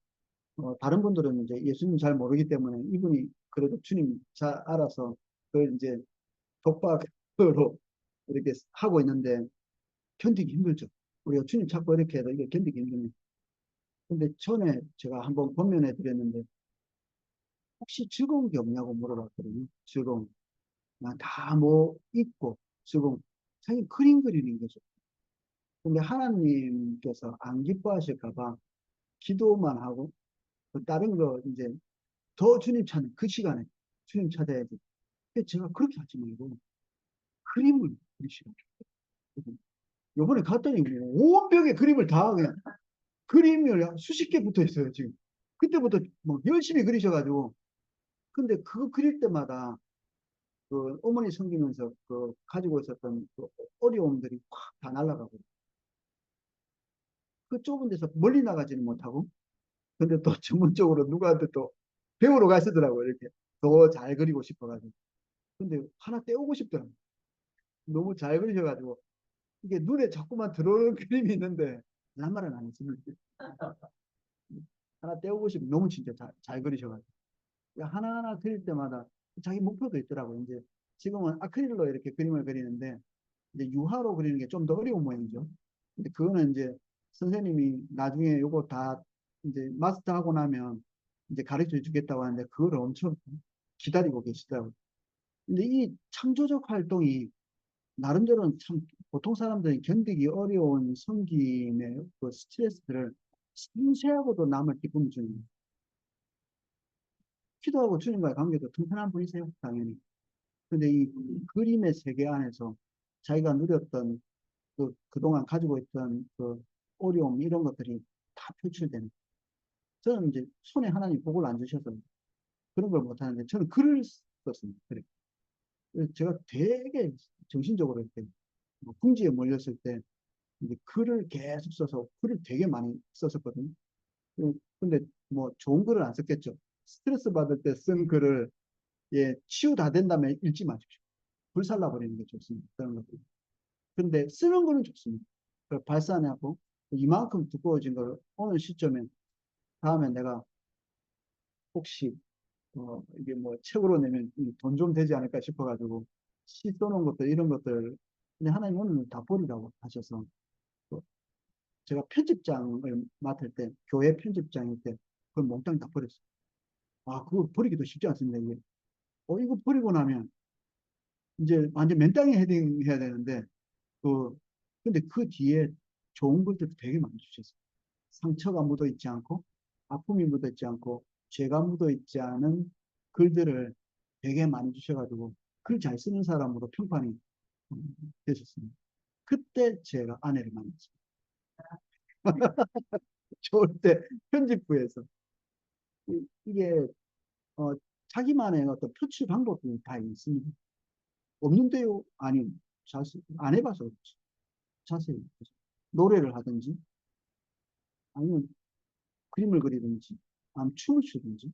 다른 분들은 이제 예수님 잘 모르기 때문에 이분이 그래도 주님 잘 알아서 그걸 이제 독박으로 이렇게 하고 있는데 견디기 힘들죠. 우리가 주님 찾고 이렇게 해도 이게 견디기 힘듭니다. 근데 전에 제가 한번 권면해 드렸는데 혹시 즐거운 게 없냐고 물어봤거든요. 즐거운. 그냥 다 뭐 있고 즐거운. 자기 그림 그리는 거죠. 근데 하나님께서 안 기뻐하실까 봐 기도만 하고 다른 거 이제 더 주님 찾는 그 시간에 주님 찾아야지. 근데 제가 그렇게 하지 말고 그림을 그리시라. 요번에 갔더니 온 벽에 그림을 다 그냥 그림을 수십 개 붙어 있어요, 지금. 그때부터 뭐 열심히 그리셔가지고. 근데 그거 그릴 때마다 그 어머니 섬기면서 그 가지고 있었던 그 어려움들이 확 다 날아가고. 그 좁은 데서 멀리 나가지는 못하고. 근데 또 전문적으로 누구한테 또 배우러 가시더라고요, 이렇게. 더 잘 그리고 싶어가지고. 근데 하나 떼오고 싶더라고요. 너무 잘 그리셔가지고. 이게 눈에 자꾸만 들어오는 그림이 있는데, 난 말은 안 했습니다. 하나 떼오고 싶 너무 진짜 잘 그리셔가지고. 하나하나 그릴 때마다 자기 목표도 있더라고요. 이제 지금은 아크릴로 이렇게 그림을 그리는데 이제 유화로 그리는 게 좀 더 어려운 모양이죠. 근데 그거는 이제 선생님이 나중에 요거 다 이제 마스터하고 나면 이제 가르쳐 주겠다고 하는데 그걸 엄청 기다리고 계시더라고요. 근데 이 창조적 활동이 나름대로는 참 보통 사람들이 견디기 어려운 섬김의 그 스트레스를 섬세하고도 남을 기쁨 주는 기도하고 주님과의 관계도 튼튼한 분이세요, 당연히. 근데 이 그림의 세계 안에서 자기가 누렸던 그동안 가지고 있던 그 어려움, 이런 것들이 다 표출되는. 저는 이제 손에 하나님 복을 안 주셔서 그런 걸 못하는데 저는 글을 썼습니다. 그래. 그래서 제가 되게 정신적으로 이렇게 뭐 궁지에 몰렸을 때 이제 글을 계속 써서 글을 되게 많이 썼었거든요. 근데 뭐 좋은 글을 안 썼겠죠. 스트레스 받을 때 쓴 글을 예, 치유 다 된다면 읽지 마십시오. 불살라 버리는 게 좋습니다. 그런 것들. 근데 쓰는 거는 좋습니다. 발산하고 이만큼 두꺼워진 걸 어느 시점에 다음에 내가 혹시 이게 뭐 책으로 내면 돈 좀 되지 않을까 싶어가지고 시 써놓은 것들 이런 것들 근데 하나님 오늘 다 버리라고 하셔서 또 제가 편집장을 맡을 때 교회 편집장일 때 그걸 몽땅 다 버렸어요. 아 그거 버리기도 쉽지 않습니다. 이게 이거 버리고 나면 이제 완전 맨땅에 헤딩해야 되는데, 그, 근데 그 뒤에 좋은 글들도 되게 많이 주셨어요. 상처가 묻어 있지 않고, 아픔이 묻어 있지 않고, 죄가 묻어 있지 않은 글들을 되게 많이 주셔가지고, 글 잘 쓰는 사람으로 평판이 되셨습니다. 그때 제가 아내를 만났어요. 좋을 때 편집부에서. 이게, 어, 자기만의 어떤 표출 방법이 다 있습니다. 없는데요? 아니, 자세히, 안 해봐서 그렇지. 자세히. 노래를 하든지, 아니면 그림을 그리든지, 아니면 춤을 추든지.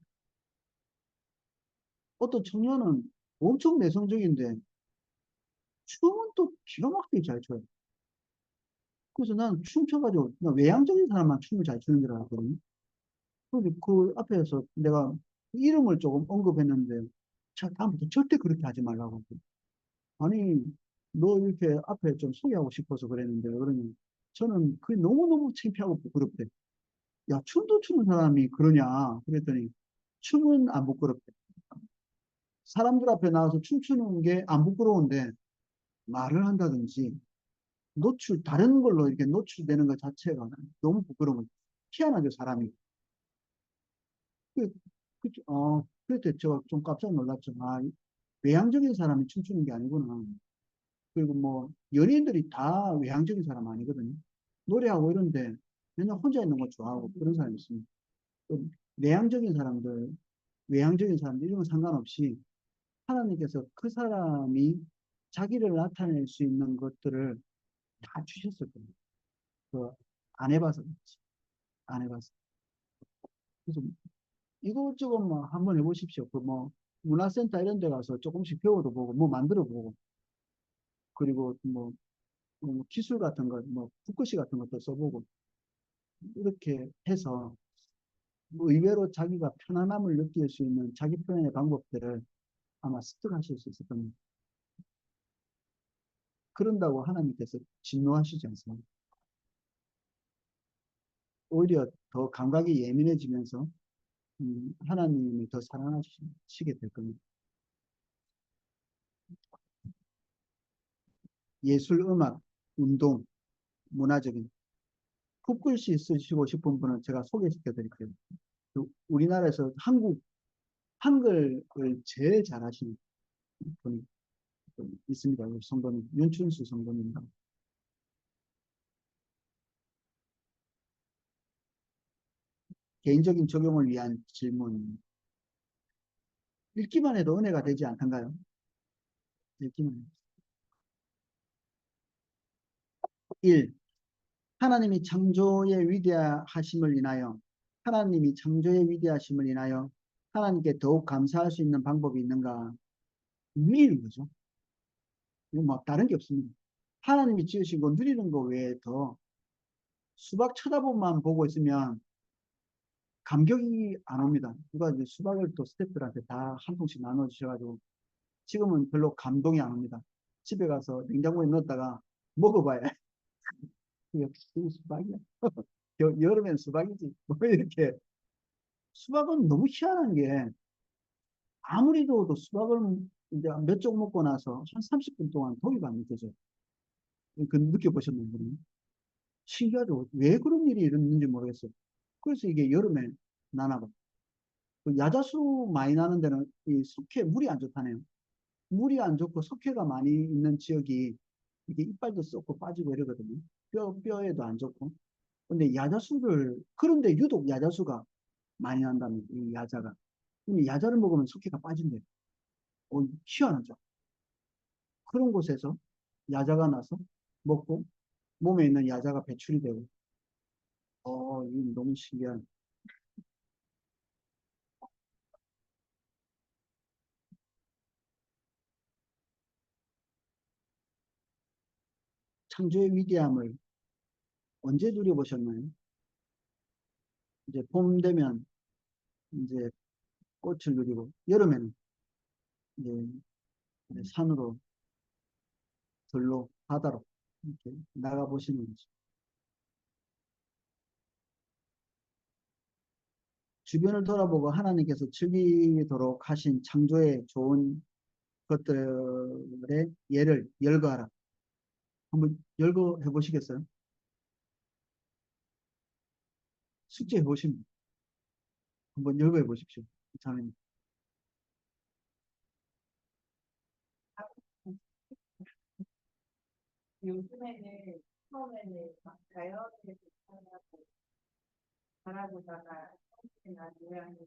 어떤 청년은 엄청 내성적인데, 춤은 또 기가 막히게 잘 춰요. 그래서 난 춤춰가지고, 그냥 외향적인 사람만 춤을 잘 추는 줄 알았거든요. 근데 그 앞에서 내가 이름을 조금 언급했는데, 자, 다음부터 절대 그렇게 하지 말라고. 아니, 너 이렇게 앞에 좀 소개하고 싶어서 그랬는데, 그러니, 저는 그게 너무너무 창피하고 부끄럽대. 야, 춤도 추는 사람이 그러냐? 그랬더니, 춤은 안 부끄럽대. 사람들 앞에 나와서 춤추는 게 안 부끄러운데, 말을 한다든지, 다른 걸로 이렇게 노출되는 것 자체가 너무 부끄러운 거죠. 희한하죠, 사람이. 그, 그때 제가 좀 깜짝 놀랐죠. 아, 외향적인 사람이 춤추는 게 아니구나. 그리고 뭐, 연예인들이 다 외향적인 사람 아니거든요. 노래하고 이런데 맨날 혼자 있는 거 좋아하고 그런 사람이 있습니다. 또 내향적인 사람들, 외향적인 사람들, 이런 건 상관없이 하나님께서 그 사람이 자기를 나타낼 수 있는 것들을 다 주셨을 겁니다. 그, 안 해봐서 그렇지. 안 해봐서. 그래서 이것저것 뭐 한번 해보십시오. 그 뭐, 문화센터 이런 데 가서 조금씩 배워도 보고, 뭐 만들어 보고, 그리고 뭐 기술 같은 거, 뭐, 붓글씨 같은 것도 써보고, 이렇게 해서 뭐 의외로 자기가 편안함을 느낄 수 있는 자기 표현의 방법들을 아마 습득하실 수 있을 겁니다. 그런다고 하나님께서 진노하시지 않습니다. 오히려 더 감각이 예민해지면서 하나님이 더 사랑하시게 될 겁니다. 예술, 음악, 운동, 문화적인 붓글씨 쓰시고 싶은 분은 제가 소개시켜 드릴게요. 우리나라에서 한글을 제일 잘하시는 분이 있습니다. 성도님, 윤춘수 성도님입니다. 개인적인 적용을 위한 질문. 읽기만 해도 은혜가 되지 않던가요? 읽기만 해도. 1. 하나님이 창조의 위대하심을 인하여 하나님이 창조의 위대하심을 인하여 하나님께 더욱 감사할 수 있는 방법이 있는가? 누리는 거죠. 이거 뭐 다른 게 없습니다. 하나님이 지으신 거 누리는 거 외에 더 수박 쳐다보만 보고 있으면 감격이 안 옵니다. 누가 이제 수박을 또 스태프들한테 다 한 통씩 나눠주셔가지고 지금은 별로 감동이 안 옵니다. 집에 가서 냉장고에 넣었다가 먹어봐야 역시 수박이야. 여름엔 수박이지. 뭐 이렇게. 수박은 너무 희한한 게 아무리 더워도 수박을 이제 몇 쪽 먹고 나서 한 30분 동안 더위가 안 느껴져요. 그 느껴보셨나요? 그러면? 신기하죠. 왜 그런 일이 일어났는지 모르겠어요. 그래서 이게 여름에 나나 봐. 그 야자수 많이 나는 데는 이 석회 물이 안 좋다네요. 물이 안 좋고 석회가 많이 있는 지역이 이게 이빨도 썩고 빠지고 이러거든요. 뼈에도 안 좋고. 근데 그런데 유독 야자수가 많이 난답니다. 이 야자가. 근데 야자를 먹으면 석회가 빠진대요. 희한하죠. 그런 곳에서 야자가 나서 먹고 몸에 있는 야자가 배출이 되고, 이거 너무 신기한. 창조의 위대함을 언제 누려보셨나요? 이제 봄 되면 이제 꽃을 누리고, 여름에는 이제 산으로, 들로, 바다로 이렇게 나가보시는 거죠. 주변을 돌아보고 하나님께서 즐기도록 하신 창조의 좋은 것들의 예를 열거하라. 한번 열거 해보시겠어요? 숙제 해보시면 한번 열거 해보십시오. 자매님. 요즘에는 처음에는 막 자연에서 살고 살아보다가 혹시나 모양이나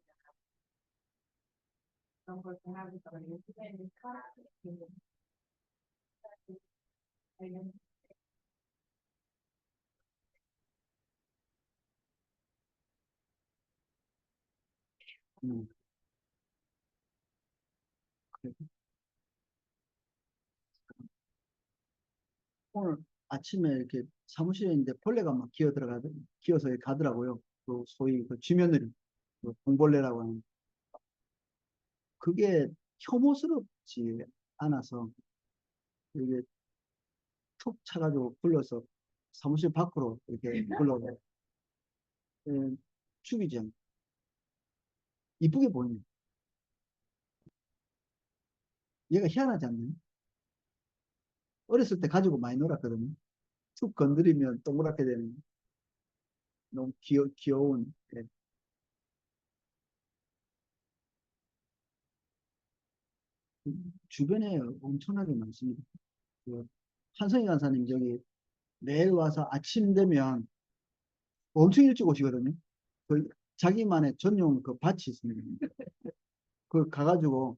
그런 걸 변하고서 요즘에는 사람이 관련 음, 그래. 오늘 아침에 이렇게 사무실에 있는데 벌레가 막 기어서 가더라고요. 그 소위 그 쥐며느리, 그 공벌레라고 하는. 그게 혐오스럽지 않아서 이게 툭 차가지고 불러서 사무실 밖으로 이렇게 불러서 죽이지 않고 이쁘게 보이는. 얘가 희한하지 않나요? 어렸을 때 가지고 많이 놀았거든요. 툭 건드리면 동그랗게 되는 너무 귀여운. 예. 주변에 엄청나게 많습니다. 그 한성희 간사님 저기 매일 와서 아침 되면 엄청 일찍 오시거든요. 그 자기만의 전용 그 밭이 있습니다. 그 가가지고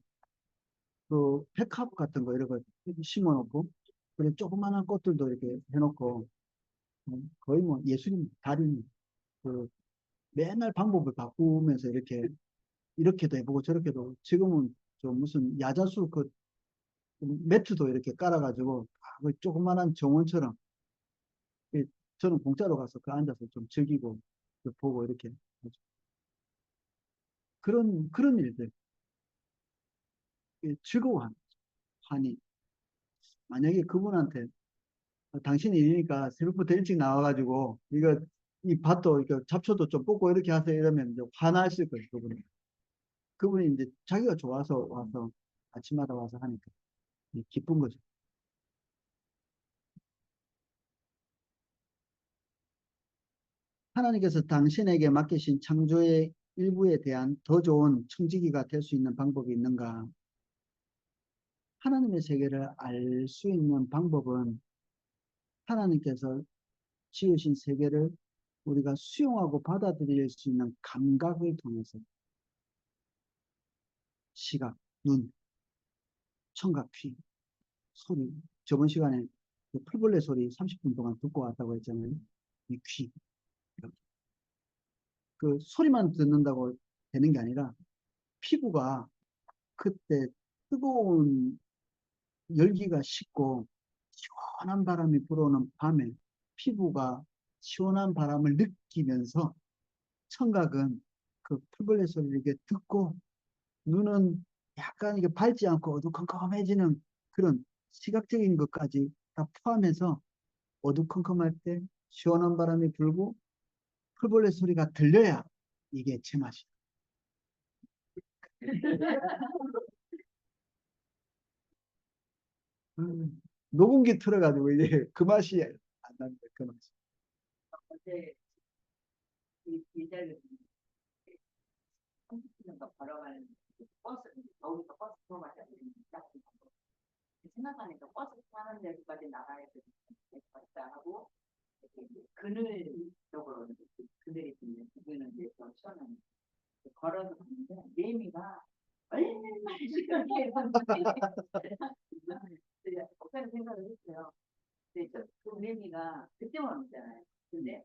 그 백합 같은 거 이런 거 심어 놓고 그래 조그마한 꽃들도 이렇게 해놓고 거의 뭐 예술인 달인 그 맨날 방법을 바꾸면서 이렇게도 해보고 저렇게도 지금은 좀 무슨 야자수 그 매트도 이렇게 깔아가지고 그 조그마한 정원처럼 저는 공짜로 가서 그 앉아서 좀 즐기고 그 보고 이렇게 그런 일들 즐거워하니 만약에 그분한테 당신이 일이니까 새벽부터 일찍 나와가지고 이거 이 밭도 이렇게 잡초도 좀 뽑고 이렇게 하세요 이러면 이제 화나실 거예요 그분이 이제 자기가 좋아서 와서 아침마다 와서 하니까 기쁜 거죠. 하나님께서 당신에게 맡기신 창조의 일부에 대한 더 좋은 청지기가 될 수 있는 방법이 있는가? 하나님의 세계를 알 수 있는 방법은 하나님께서 지으신 세계를 우리가 수용하고 받아들일 수 있는 감각을 통해서 시각, 눈, 청각, 귀, 소리. 저번 시간에 그 풀벌레 소리 30분 동안 듣고 왔다고 했잖아요. 이 귀. 그 소리만 듣는다고 되는 게 아니라 피부가 그때 뜨거운 열기가 식고 시원한 바람이 불어오는 밤에 피부가 시원한 바람을 느끼면서 청각은 그 풀벌레 소리를 이렇게 듣고 눈은 약간 이게 밝지 않고 어두컴컴해지는 그런 시각적인 것까지 다 포함해서 어두컴컴할 때 시원한 바람이 불고 풀벌레 소리가 들려야 이게 제맛이야. 녹음기 틀어가지고 이제 그 맛이 안 납니다. 그 맛이. 어제 이 기자를 30분인가 걸어가는 버스 거기서 버스 타고 가자 생각하니까 버스 타는 데까지 나가야 되겠다 하고 그늘 쪽으로 그늘이 있는데 그는 이제 좀 시원한 걸어서 갔는데 매미가 얼마나 시원해 어떤 생각을 했어요. 근데 그 매미가 그때만 오잖아요. 근데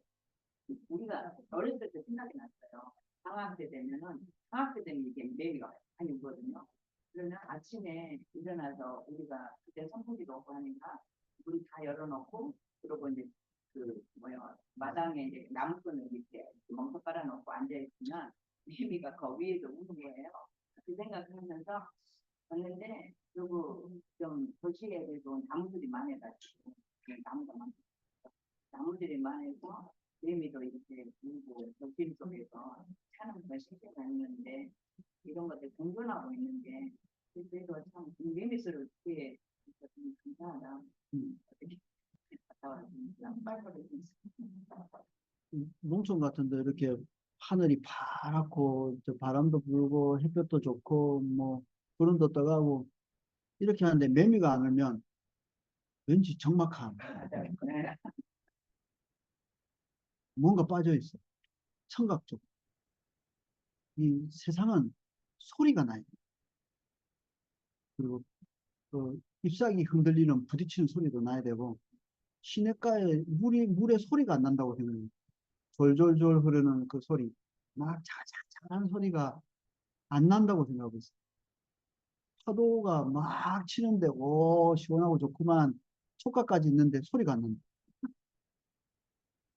우리가 어렸을 때 생각이 났어요. 방학 때 되면은 방학 때 되면 이게 매미가 많이 오거든요. 그러면 아침에 일어나서 우리가 그때 선풍기도 없고 하니까 문 다 열어놓고 그리고 이제 그 뭐야 마당에 이제 나무꾼을 이렇게 멍석 깔아놓고 앉아 있으면 매미가 거기에서 우는 거예요. 그 생각을 하면서 봤는데 그리고 좀 도시에 그래도 나무들이 많아가지고 나무가 많 나무들이 많아서 매미도 이렇게 울고 벽길 속에서 사는 건 쉽지가 않는데 이런 것들 공존하고 있는 게 그래도 참 매미수를 어떻게 감사하다. 음, 어떻게 갔다 왔습니다. 빨리 농촌 같은데 이렇게 하늘이 파랗고 저 바람도 불고 햇볕도 좋고 뭐 구름도 떠가고 이렇게 하는데 매미가 안 오면 왠지 적막함, 네. 뭔가 빠져 있어. 청각적. 이 세상은 소리가 나요. 그리고 그 잎사귀 흔들리는 부딪히는 소리도 나야 되고 시냇가에 물에 소리가 안 난다고 생각해요. 졸졸졸 흐르는 그 소리, 막 자작자작한 소리가 안 난다고 생각하고 있어요. 파도가 막 치는데 오 시원하고 좋구만 촉각까지 있는데 소리가 안 난다.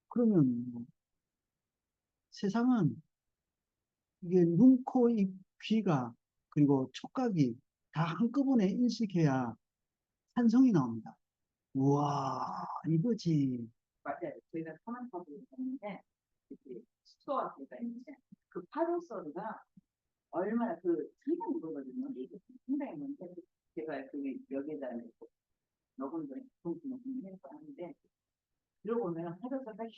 그러면 뭐 세상은 이게 눈, 코, 입, 귀가 그리고 촉각이 다 한꺼번에 인식해야 산성이 나옵니다. 우와 이거지. 맞아요. 저희가 사만파도 있었는데 숙소가 그러니까 이제 그 파도 소리가 얼마나 그 상당히 무거거든요. 이게 상당히 먼데 제가 그 여기에다 녹음도 해서 하는데 들어보면 파도소리가 슉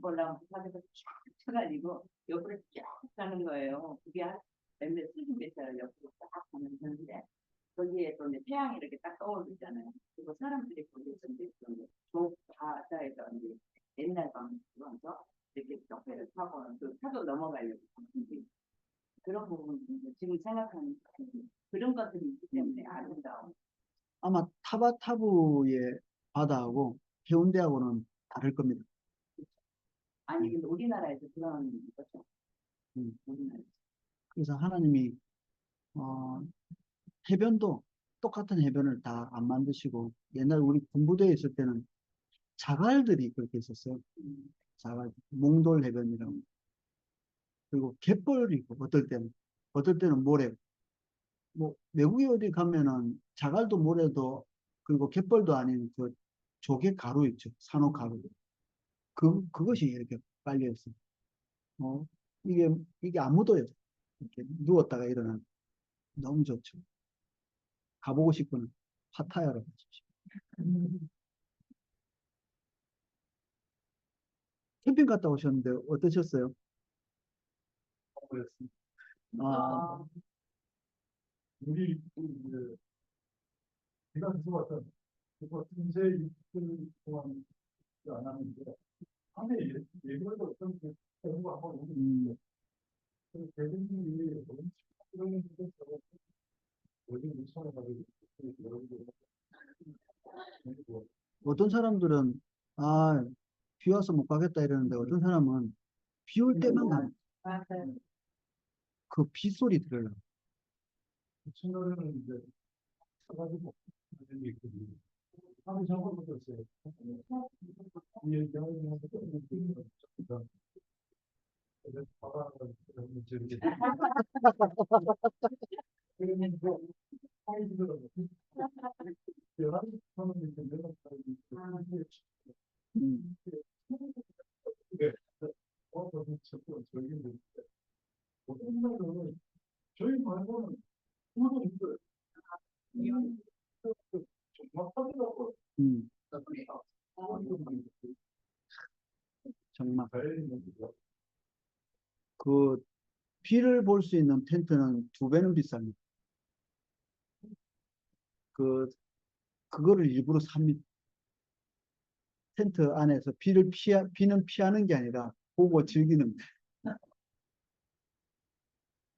올라오면 파도가 쫙 쳐가지고 옆으로 쫙 가는 거예요. 그게 한 몇몇 수십 미터를 옆으로 쫙 가는 건데 거기에 또 이제 태양이 이렇게 딱 떠오르잖아요. 그리고 사람들이 거기서 이제 저 바다에서 이제 옛날 방식으로 들어와서 이렇게 쪽배를 타고 그 파도 넘어가려고 하는데 그런 부분 지금 생각하는 그런 것들이 있기 때문에 아름다운. 아마 타바타부의 바다하고 해운대하고는 다를 겁니다. 아니 음, 근데 우리나라에서 그런 거죠. 음. 우리나라. 그래서 하나님이 어, 해변도 똑같은 해변을 다 안 만드시고 옛날 우리 군부대에 있을 때는 자갈들이 그렇게 있었어요. 자갈, 몽돌 해변이라고. 그리고 갯벌이 있고 어떨 때는 모래. 뭐 외국에 어디 가면은 자갈도 모래도 그리고 갯벌도 아닌 그 조개 가루 있죠. 산호 가루. 그것이 이렇게 깔려 있어요. 어, 이게 안 묻어요. 이렇게 누웠다가 일어나면 너무 좋죠. 가보고 싶구나. 파타야로 가십시오. 캠핑 갔다 오셨는데 어떠셨어요? 그랬습니다. 아, 우리 그 제가 계속 왔던 그거 이제 이틀 동안 안 하는데 밤에 예고도 어떤 그 공부 한번 오는데 음, 그 대부분이 너무 이런 데서 어디 무서워 가지고 여러분들 어떤 사람들은 비 와서 못 가겠다 이러는데 어떤 사람은 비 올 때만 가요. 맞아요. 그 빗소리 들으려고. 친구는 이제 사가지고 이런 게 있거든요. 하루 전부터 있어요. 이 영화에서 그래서 바다가 이렇게 그러면 뭐 사이즈로 11번 이렇게 내려가지고 음, 네. 자꾸 저기는 어떤 날은 저희 말고는 아무도 없어요. 정말 하더라고요. 음, 정말. 다행입니다. 그 비를 볼 수 있는 텐트는 2배는 비쌉니다. 그, 그거를 일부러 삽니다. 텐트 안에서 비는 피하는 게 아니라 보고 즐기는.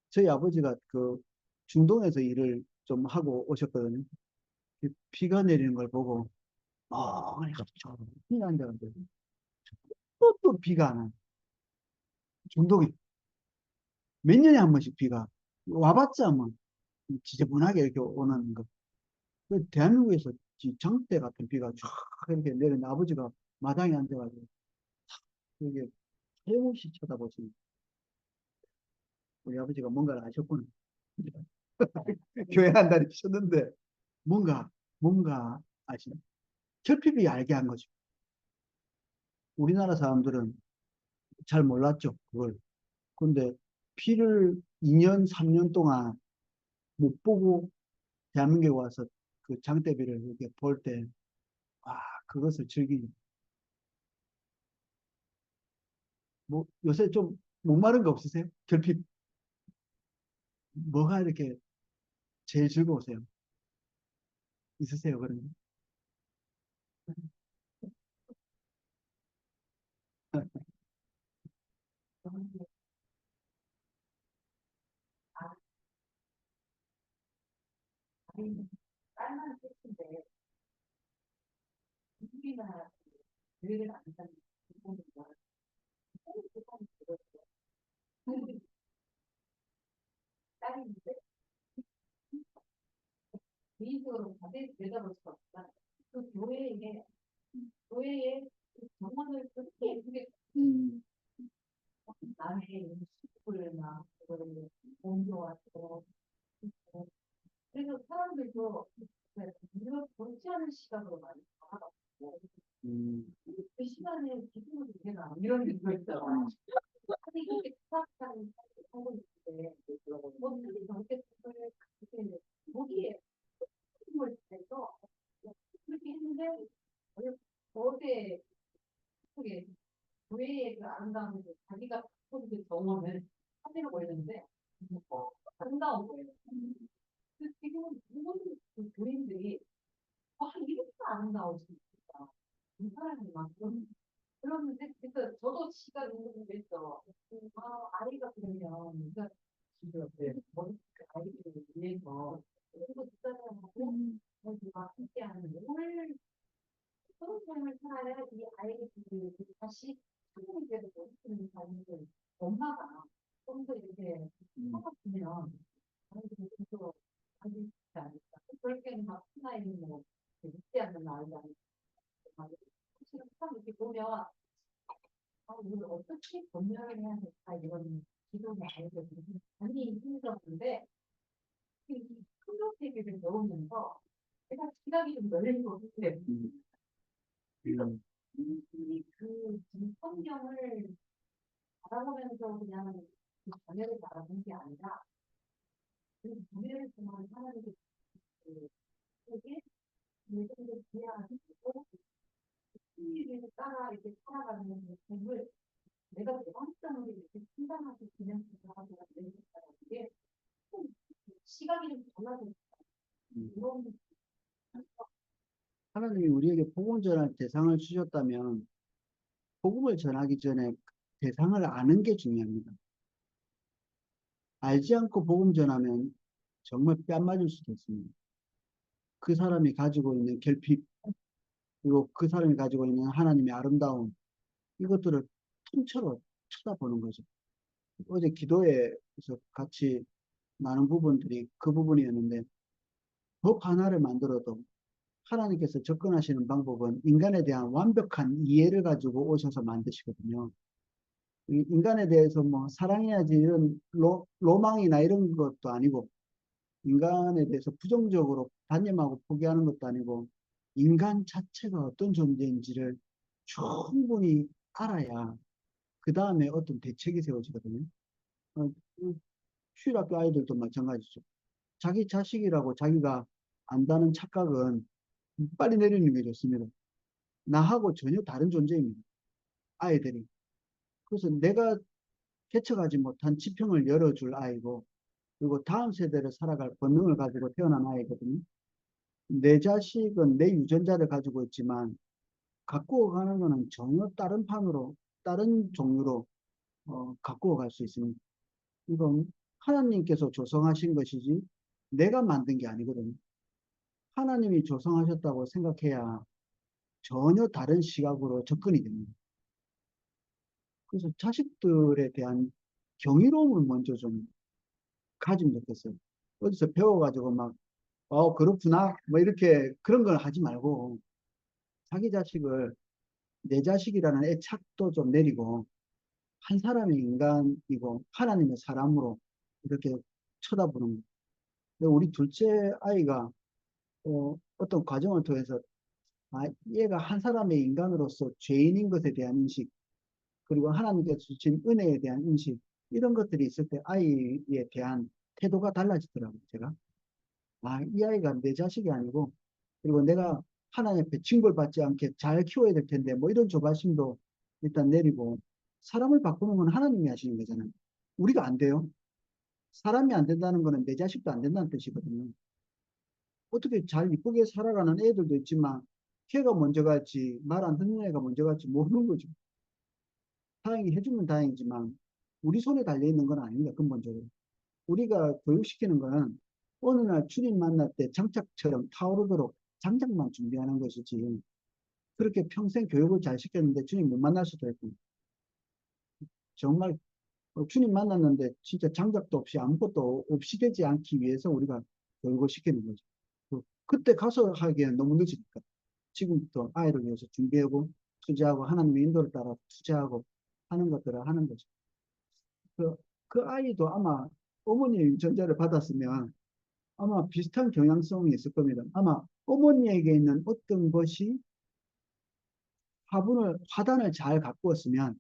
저희 아버지가 그 중동에서 일을 좀 하고 오셨거든요. 비가 내리는 걸 보고, 갑자기 비 난다는데, 또 비가 안 와요. 중동에 몇 년에 한 번씩 비가 와봤자 뭐 지저분하게 이렇게 오는 거. 대한민국에서 장대 같은 비가 쫙 이렇게 내리는 아버지가 마당에 앉아가지고 이게 하염없이 쳐다보시는 우리 아버지가 뭔가를 아셨구나. 교회 한 다니셨는데 뭔가 아시나? 결핍이 알게 한 거죠. 우리나라 사람들은 잘 몰랐죠, 그걸. 근데 피를 2년, 3년 동안 못 보고 대한민국에 와서 그 장대비를 이렇게 볼 때, 와, 그것을 즐기죠. 뭐, 요새 좀 목마른 거 없으세요? 결핍, 뭐가 이렇게 제일 즐거우세요? 있으세요, 그런 거? 딸만 셋인데 우리나 교회를 안 다니는 부모님과 딸인데 개인적으로 자세히 들여다볼 수가 없다. 그 교회에 그 정원을 그렇게 예쁘게 음, 남의 음식물이나 그거를 공유하고 그래서 사람들도 이런 좋지 않은 시각으로 많이 바라봤고 음, 그 시간에 기쁨을 주게나 이런 게 들어있잖아. 아니 이게 수학하는 하고 있는데 뭐 특히 저렇게 그렇게 거기에 기쁨을 해서 그렇게 했는데 어제 그게 교회의 그 아름다움을 자기가 본 그 정원을 사진을 보였는데 아름다운 거예요. 그 지금 모든 그 교인들이 이렇게 아름다울 수 있을까? 이 사람이 막 그러는데 그래서 저도 시간 있는 게 있어. 아이가 그러면 그러니까 지금 머리 아이들을 위해서 그리고 뒷사람하고 막 함께하는 뭘 그런 삶을 살아야 이 아이들이 다시 한국이 돼서 멋있는 삶을 엄마가 좀 더 이렇게 하면 아이들이 좀더 하지 않을까. 그럴 막 하나의 뭐 믿지 않는 아이가 사실은 참 이렇게 보면 우리 어떻게 변명을 해야 될까 이런 기도가 알고 많이 힘들었는데 이 클로세기를 배우면서 제가 기각이 좀 열린 것 같아요. 음, 그 성경을 바라보면서 그냥 그 자녀를 바라보는 게 아니라 그 자녀를 통한 하나님의 그 속에 예전에 기하고 이를 따라 이렇게 살아가는 모습을 내가 한점으로 이렇게 판단하고 그냥 하고 내겠다는 게 시각이 좀 달라졌다. 음. 이런 하나님이 우리에게 복음 전할 대상을 주셨다면 복음을 전하기 전에 대상을 아는 게 중요합니다. 알지 않고 복음 전하면 정말 뺨 맞을 수도 있습니다. 그 사람이 가지고 있는 결핍, 그리고 그 사람이 가지고 있는 하나님의 아름다움, 이것들을 통째로 쳐다보는 거죠. 어제 기도회에서 같이 나눈 부분들이 그 부분이었는데, 법 하나를 만들어도 하나님께서 접근하시는 방법은 인간에 대한 완벽한 이해를 가지고 오셔서 만드시거든요. 인간에 대해서 뭐 사랑해야지 이런 로망이나 이런 것도 아니고, 인간에 대해서 부정적으로 단념하고 포기하는 것도 아니고, 인간 자체가 어떤 존재인지를 충분히 알아야 그 다음에 어떤 대책이 세워지거든요. 어, 휴일학교 아이들도 마찬가지죠. 자기 자식이라고 자기가 안다는 착각은 빨리 내리는 게 좋습니다. 나하고 전혀 다른 존재입니다. 아이들이. 그래서 내가 개척하지 못한 지평을 열어줄 아이고, 그리고 다음 세대를 살아갈 본능을 가지고 태어난 아이거든요. 내 자식은 내 유전자를 가지고 있지만, 갖고 가는 거는 전혀 다른 판으로, 다른 종류로 갖고 갈 수 있습니다. 이건 하나님께서 조성하신 것이지, 내가 만든 게 아니거든요. 하나님이 조성하셨다고 생각해야 전혀 다른 시각으로 접근이 됩니다. 그래서 자식들에 대한 경이로움을 먼저 좀 가지면 좋겠어요. 어디서 배워가지고 막, 그렇구나. 뭐 이렇게 그런 걸 하지 말고, 자기 자식을 내 자식이라는 애착도 좀 내리고, 한 사람의 인간이고, 하나님의 사람으로 이렇게 쳐다보는 거. 근데 우리 둘째 아이가, 어떤 과정을 통해서, 얘가 한 사람의 인간으로서 죄인인 것에 대한 인식, 그리고 하나님께서 주신 은혜에 대한 인식, 이런 것들이 있을 때 아이에 대한 태도가 달라지더라고요, 제가. 아, 이 아이가 내 자식이 아니고, 그리고 내가 하나님 앞에 징벌받지 않게 잘 키워야 될 텐데, 뭐 이런 조바심도 일단 내리고, 사람을 바꾸는 건 하나님이 하시는 거잖아요. 우리가 안 돼요. 사람이 안 된다는 거는 내 자식도 안 된다는 뜻이거든요. 어떻게 잘 이쁘게 살아가는 애들도 있지만, 걔가 먼저 갈지, 말 안 듣는 애가 먼저 갈지 모르는 거죠. 다행히 해주면 다행이지만, 우리 손에 달려있는 건 아닙니다, 근본적으로. 우리가 교육시키는 거는 어느 날 주님 만날 때 장착처럼 타오르도록 장작만 준비하는 것이지, 그렇게 평생 교육을 잘 시켰는데 주님 못 만날 수도 있고, 정말 주님 만났는데 진짜 장작도 없이 아무것도 없이 되지 않기 위해서 우리가 교육을 시키는 거죠. 그때 가서 하기에는 너무 늦으니까. 지금부터 아이를 위해서 준비하고, 투자하고, 하나님의 인도를 따라 투자하고 하는 것들을 하는 거죠. 그, 그 아이도 아마 어머니의 유전자를 받았으면 아마 비슷한 경향성이 있을 겁니다. 아마 어머니에게 있는 어떤 것이 화단을 잘 가꾸었으면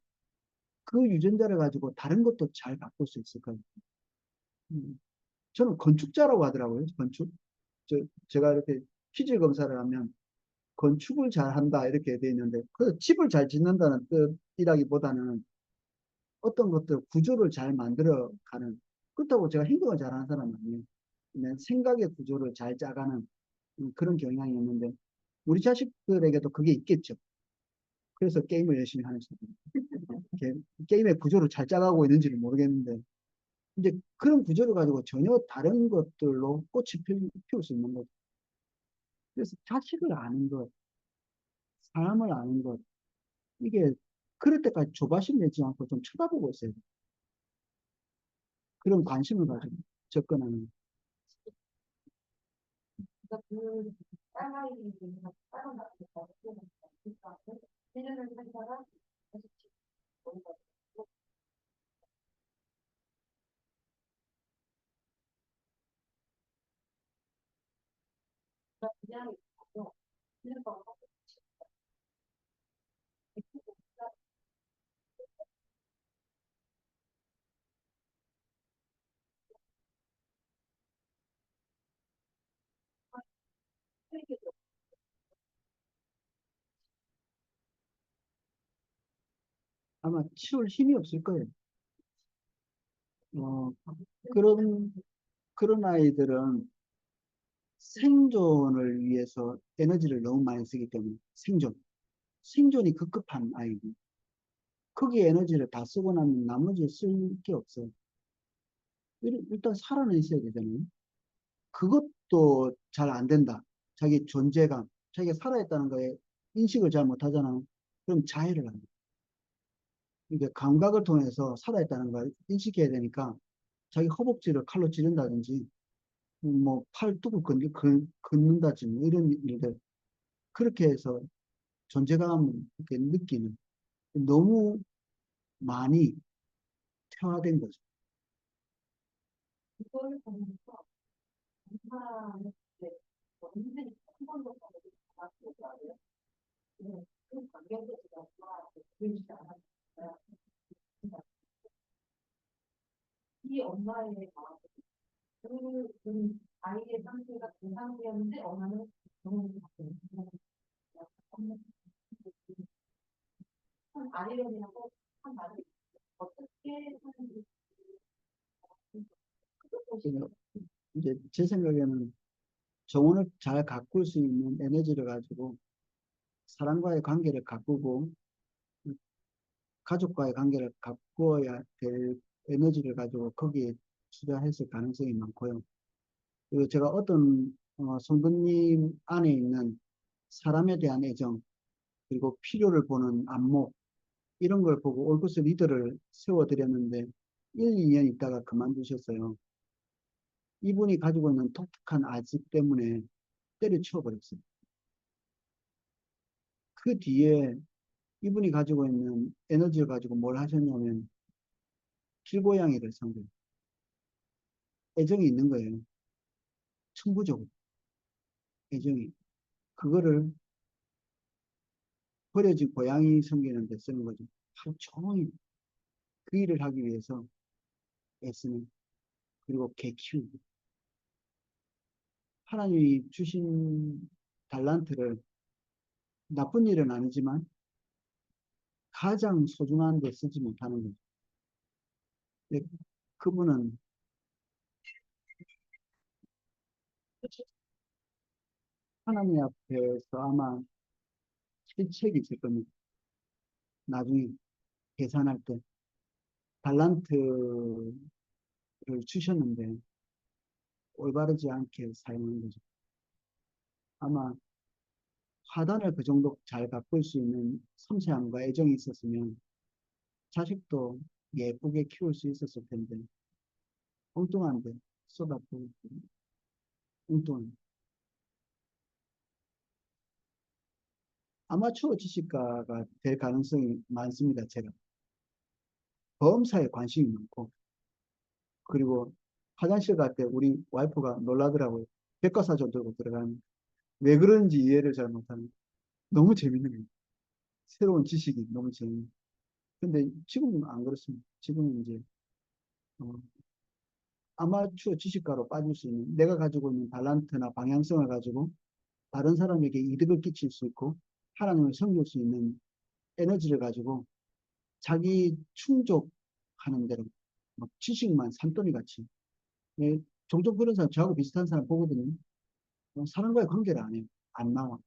그 유전자를 가지고 다른 것도 잘 바꿀 수 있을 거예요. 음, 저는 건축자라고 하더라고요. 건축. 제가 이렇게 기질 검사를 하면 건축을 잘 한다 이렇게 돼 있는데, 그 집을 잘 짓는다는 뜻이라기보다는 어떤 것들 구조를 잘 만들어 가는, 그렇다고 제가 행동을 잘하는 사람은 아니에요. 그냥 생각의 구조를 잘 짜가는 그런 경향이 있는데, 우리 자식들에게도 그게 있겠죠. 그래서 게임을 열심히 하는 거예요. 게임의 구조를 잘 짜가고 있는지는 모르겠는데, 이제 그런 구조를 가지고 전혀 다른 것들로 꽃이 피울 수 있는 거죠. 그래서 자식을 아는 것, 사람을 아는 것, 이게 그럴 때까지 조바심 내지 않고 좀 쳐다보고 있어야 돼요. 그런 관심을 가지고 접근하는. 그러니까 그 딸아이들이 다른 학교에서 그러니까 1년을 살다가 다시 집 오는 거죠. 그냥 있고 1년 동안 아마 치울 힘이 없을 거예요. 어, 그런, 그런 아이들은 생존을 위해서 에너지를 너무 많이 쓰기 때문에, 생존이 급급한 아이고, 거기에 에너지를 다 쓰고 나면 나머지 쓸 게 없어요. 일단 살아는 있어야 되잖아요. 그것도 잘 안 된다. 자기 존재감, 자기가 살아있다는 거에 인식을 잘 못하잖아. 그럼 자해를 합니다. 이게 감각을 통해서 살아있다는 걸 인식해야 되니까 자기 허벅지를 칼로 찌른다든지, 뭐 팔뚝을 긋는다든지, 뭐 이런 일들. 그렇게 해서 존재감을 이렇게 느끼는, 너무 많이 퇴화된 거죠. 그거를 보면서 인사는 언제든지 한 번도 받았을 거예요. 그 관계에서 제가 보이지 않았어요. 이 엄마의 마음, 그 아이의 상태가 그 상태였는데 엄마는 너무 바뀌는 한 아이러니라고 한 말이 어떻게 하는지 그것도 그래서 이제 제 생각에는 정원을 잘 가꿀 수 있는 에너지를 가지고 사람과의 관계를 가꾸고 가족과의 관계를 가꾸어야 될 에너지를 가지고 거기에 투자했을 가능성이 많고요. 그리고 제가 어떤 성도님 안에 있는 사람에 대한 애정, 그리고 필요를 보는 안목, 이런 걸 보고 올구스 리더를 세워드렸는데 1, 2년 있다가 그만두셨어요. 이분이 가지고 있는 독특한 아집 때문에 때려치워버렸어요. 그 뒤에 이분이 가지고 있는 에너지를 가지고 뭘 하셨냐면 길고양이를 상대로 애정이 있는 거예요. 천부적으로 애정이. 그거를 버려진 고양이 섬기는 데 쓰는 거죠. 하루 종일 그 일을 하기 위해서 애쓰는, 그리고 개 키우고. 하나님이 주신 달란트를 나쁜 일은 아니지만 가장 소중한 데 쓰지 못하는 거죠. 근데 그분은 하나님 앞에서 아마 실책이 있을 겁니다. 나중에 계산할 때 달란트를 주셨는데 올바르지 않게 사용한 거죠. 아마 화단을 그 정도 잘 가꿀 수 있는 섬세함과 애정이 있었으면 자식도 예쁘게 키울 수 있었을 텐데 엉뚱한데 쏟아부은 엉뚱한 아마추어 지식가가 될 가능성이 많습니다. 제가 보험사에 관심이 많고 그리고 화장실 갈 때 우리 와이프가 놀라더라고요. 백과사전 들고 들어가는 왜 그런지 이해를 잘 못하는 너무 재밌는 거예요. 새로운 지식이 너무 재밌는. 근데 지금은 안 그렇습니다. 지금은 이제 어, 아마추어 지식가로 빠질 수 있는 내가 가지고 있는 달란트나 방향성을 가지고 다른 사람에게 이득을 끼칠 수 있고 하나님을 섬길 수 있는 에너지를 가지고 자기 충족하는 대로 막 지식만 산더미 같이 예, 종종 그런 사람 저하고 비슷한 사람 보거든요. 사람과의 관계를 안 해요. 안 나와.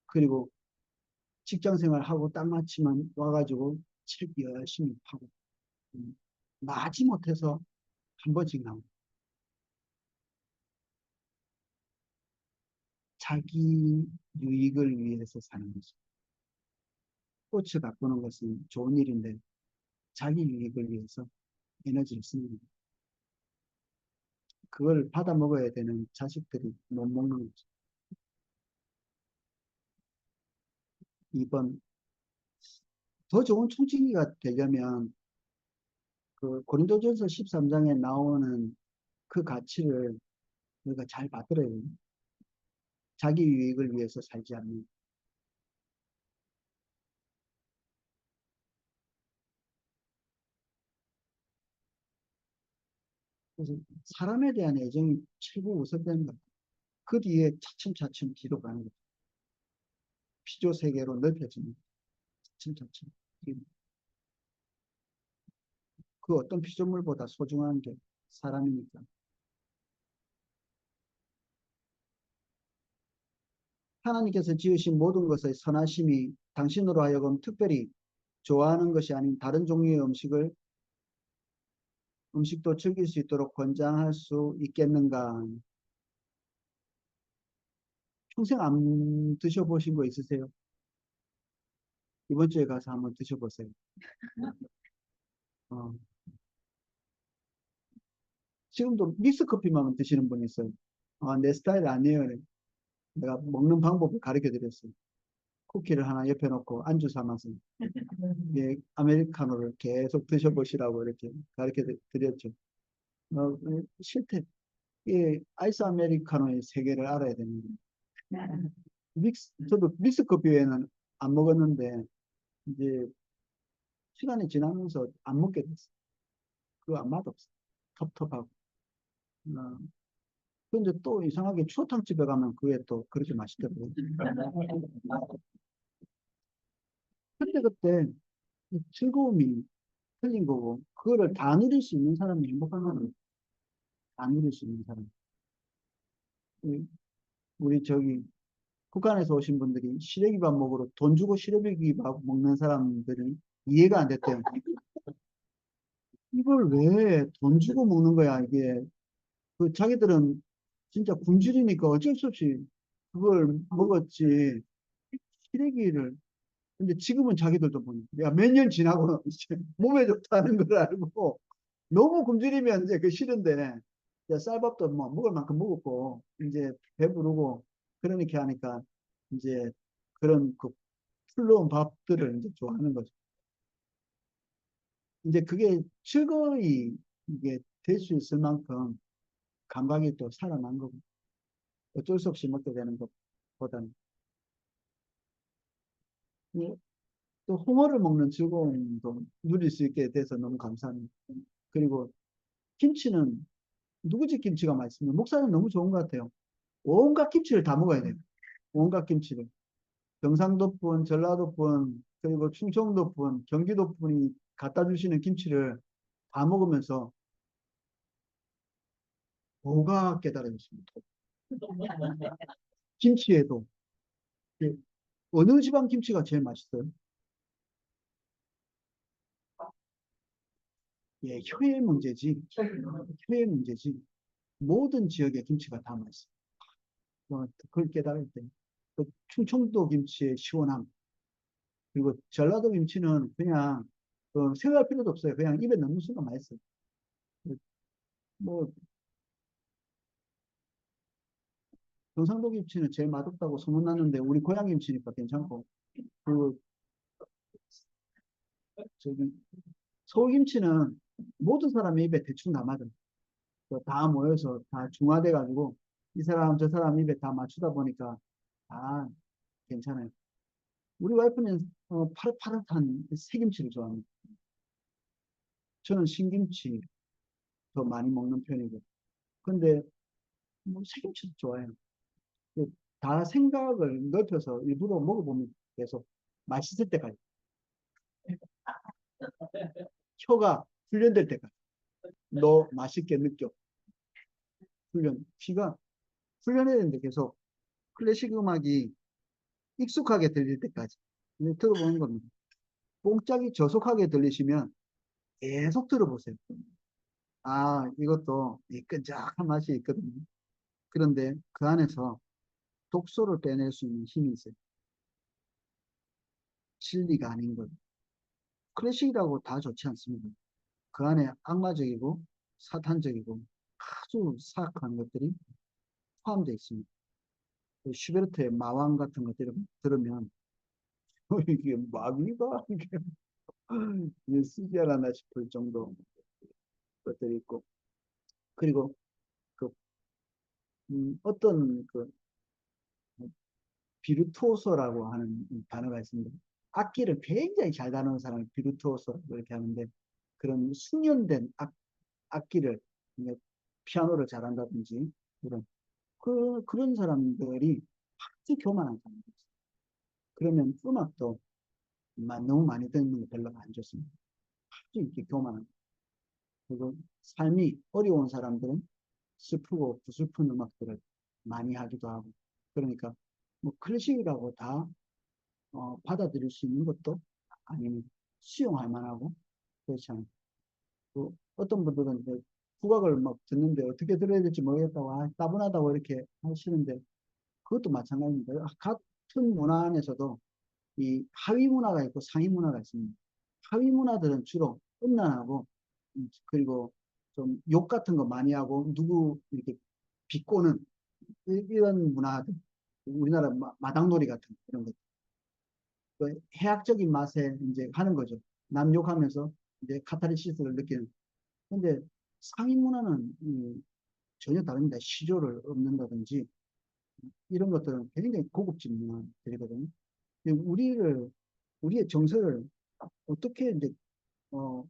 그리고 직장 생활하고 딱 마치면 와가지고 책 열심히 하고 마지 못해서 한 번씩 나옵니다. 자기 유익을 위해서 사는 거죠. 꽃을 가꾸는 것은 좋은 일인데 자기 유익을 위해서 에너지를 쓰는 거예요. 그걸 받아 먹어야 되는 자식들이 못 먹는 거죠. 이번 더 좋은 총치기가 되려면 그 고린도전서 13장에 나오는 그 가치를 우리가 잘 받들어야 돼요. 자기 유익을 위해서 살지 않는. 그래서 사람에 대한 애정이 최고 우선되는 것 같아요. 그 뒤에 차츰차츰 뒤로 가는 거죠. 피조 세계로 넓혀지는 차츰차츰. 그 어떤 피조물보다 소중한 게 사람이니까. 하나님께서 지으신 모든 것의 선하심이 당신으로 하여금 특별히 좋아하는 것이 아닌 다른 종류의 음식도 즐길 수 있도록 권장할 수 있겠는가? 평생 안 드셔보신 거 있으세요? 이번 주에 가서 한번 드셔보세요. 어, 지금도 믹스 커피만 드시는 분이 있어요. 내 스타일 아니에요. 내가 먹는 방법을 가르쳐 드렸어요. 쿠키를 하나 옆에 놓고 안주 삼아서 예, 아메리카노를 계속 드셔보시라고 이렇게 가르쳐 드렸죠. 실태, 이 아이스 아메리카노의 세계를 알아야 되는데 저도 믹스 커피 외에는 안 먹었는데 이제 시간이 지나면서 안 먹게 됐어요. 그거 맛없어. 텁텁하고. 어, 근데 또 이상하게 추어탕집에 가면 그게 또 그렇게 맛있더라고요. 그때 즐거움이 틀린 거고, 그거를 다 누릴 수 있는 사람이 행복한 거예요. 다 누릴 수 있는 사람. 우리 저기 북한에서 오신 분들이 시래기밥 먹으러 돈 주고 시래기밥 먹는 사람들이 이해가 안 됐대요. 이걸 왜 돈 주고 먹는 거야, 이게. 그 자기들은 진짜 굶주리니까 어쩔 수 없이 그걸 먹었지. 시래기를. 근데 지금은 자기들도 보니, 야, 몇 년 지나고 이제 몸에 좋다는 걸 알고 너무 굶주리면 이제 그 싫은데, 야, 쌀밥도 뭐 먹을 만큼 먹었고, 이제 배부르고, 그러니까 하니까 이제 그런 그 풀러온 밥들을 이제 좋아하는 거죠. 이제 그게 즐거이 이게 될 수 있을 만큼 감각이 또 살아난 거고, 어쩔 수 없이 먹게 되는 것보다는. 예, 또 홍어를 먹는 즐거움도 누릴 수 있게 돼서 너무 감사합니다. 그리고 김치는 누구 집 김치가 맛있습니까? 목살은 너무 좋은 것 같아요. 온갖 김치를 다 먹어야 돼요. 온갖 김치를. 경상도 분, 전라도 분, 그리고 충청도 분, 경기도 분이 갖다 주시는 김치를 다 먹으면서 뭐가 깨달아졌습니다. 김치에도 그 어느 지방 김치가 제일 맛있어요? 예, 혀의 문제지. 혀의 문제지. 모든 지역의 김치가 다 맛있어요. 그걸 깨달을 때. 그 충청도 김치의 시원함, 그리고 전라도 김치는 그냥 생각할 필요도 없어요. 그냥 입에 넣는 순간 맛있어요. 뭐 경상도 김치는 제일 맛없다고 소문났는데 우리 고향 김치니까 괜찮고, 그 저기 서울 김치는 모든 사람의 입에 대충 다 맞아요. 다 모여서 다 중화돼 가지고 이 사람 저 사람 입에 다 맞추다 보니까 아 괜찮아요. 우리 와이프는 파릇파릇한 새김치를 좋아합니다. 저는 신김치 더 많이 먹는 편이고, 근데 뭐 새김치도 좋아해요. 그 다 생각을 넓혀서 일부러 먹어보면 계속 맛있을 때까지, 혀가 훈련될 때까지 너 맛있게 느껴. 귀가 훈련해야 되는데 계속 클래식 음악이 익숙하게 들릴 때까지 들어보는 겁니다. 뽕짝이 저속하게 들리시면 계속 들어보세요. 아, 이것도 이 끈적한 맛이 있거든요. 그런데 그 안에서 독소를 빼낼 수 있는 힘이 있어요. 진리가 아닌 것. 클래식이라고 다 좋지 않습니다. 그 안에 악마적이고 사탄적이고 아주 사악한 것들이 포함되어 있습니다. 슈베르트의 마왕 같은 것들을 들으면 이게 마귀가 이게 쓰지않았나 싶을 정도 것들이 있고, 그리고 그 어떤 그 비르투오소라고 하는 단어가 있습니다. 악기를 굉장히 잘 다루는 사람을 비르투오소 이렇게 하는데, 그런 숙련된 악기를, 피아노를 잘한다든지 이런 그런 사람들이 아주 교만한 사람들. 그러면 음악도 너무 많이 듣는 게 별로 안 좋습니다. 아주 이렇게 교만한. 그리고 삶이 어려운 사람들은 슬프고 부슬픈 음악들을 많이 하기도 하고, 그러니까 뭐 클래식이라고 다 받아들일 수 있는 것도 아닙니다. 수용할 만하고 그렇지 않아요. 어떤 분들은 이제 국악을 막 듣는데 어떻게 들어야 될지 모르겠다고 따분하다고 이렇게 하시는데, 그것도 마찬가지입니다. 같은 문화 안에서도 이 하위 문화가 있고 상위 문화가 있습니다. 하위 문화들은 주로 음란하고, 그리고 좀 욕 같은 거 많이 하고 누구 이렇게 비꼬는 이런 문화들, 우리나라 마당놀이 같은 이런 것, 그 해학적인 맛에 이제 하는 거죠. 남 욕하면서 이제 카타르시스를 느끼는. 근데 상위 문화는 전혀 다릅니다. 시조를 얻는다든지 이런 것들은 굉장히 고급진 문화들이거든요. 우리의 정서를 어떻게 이제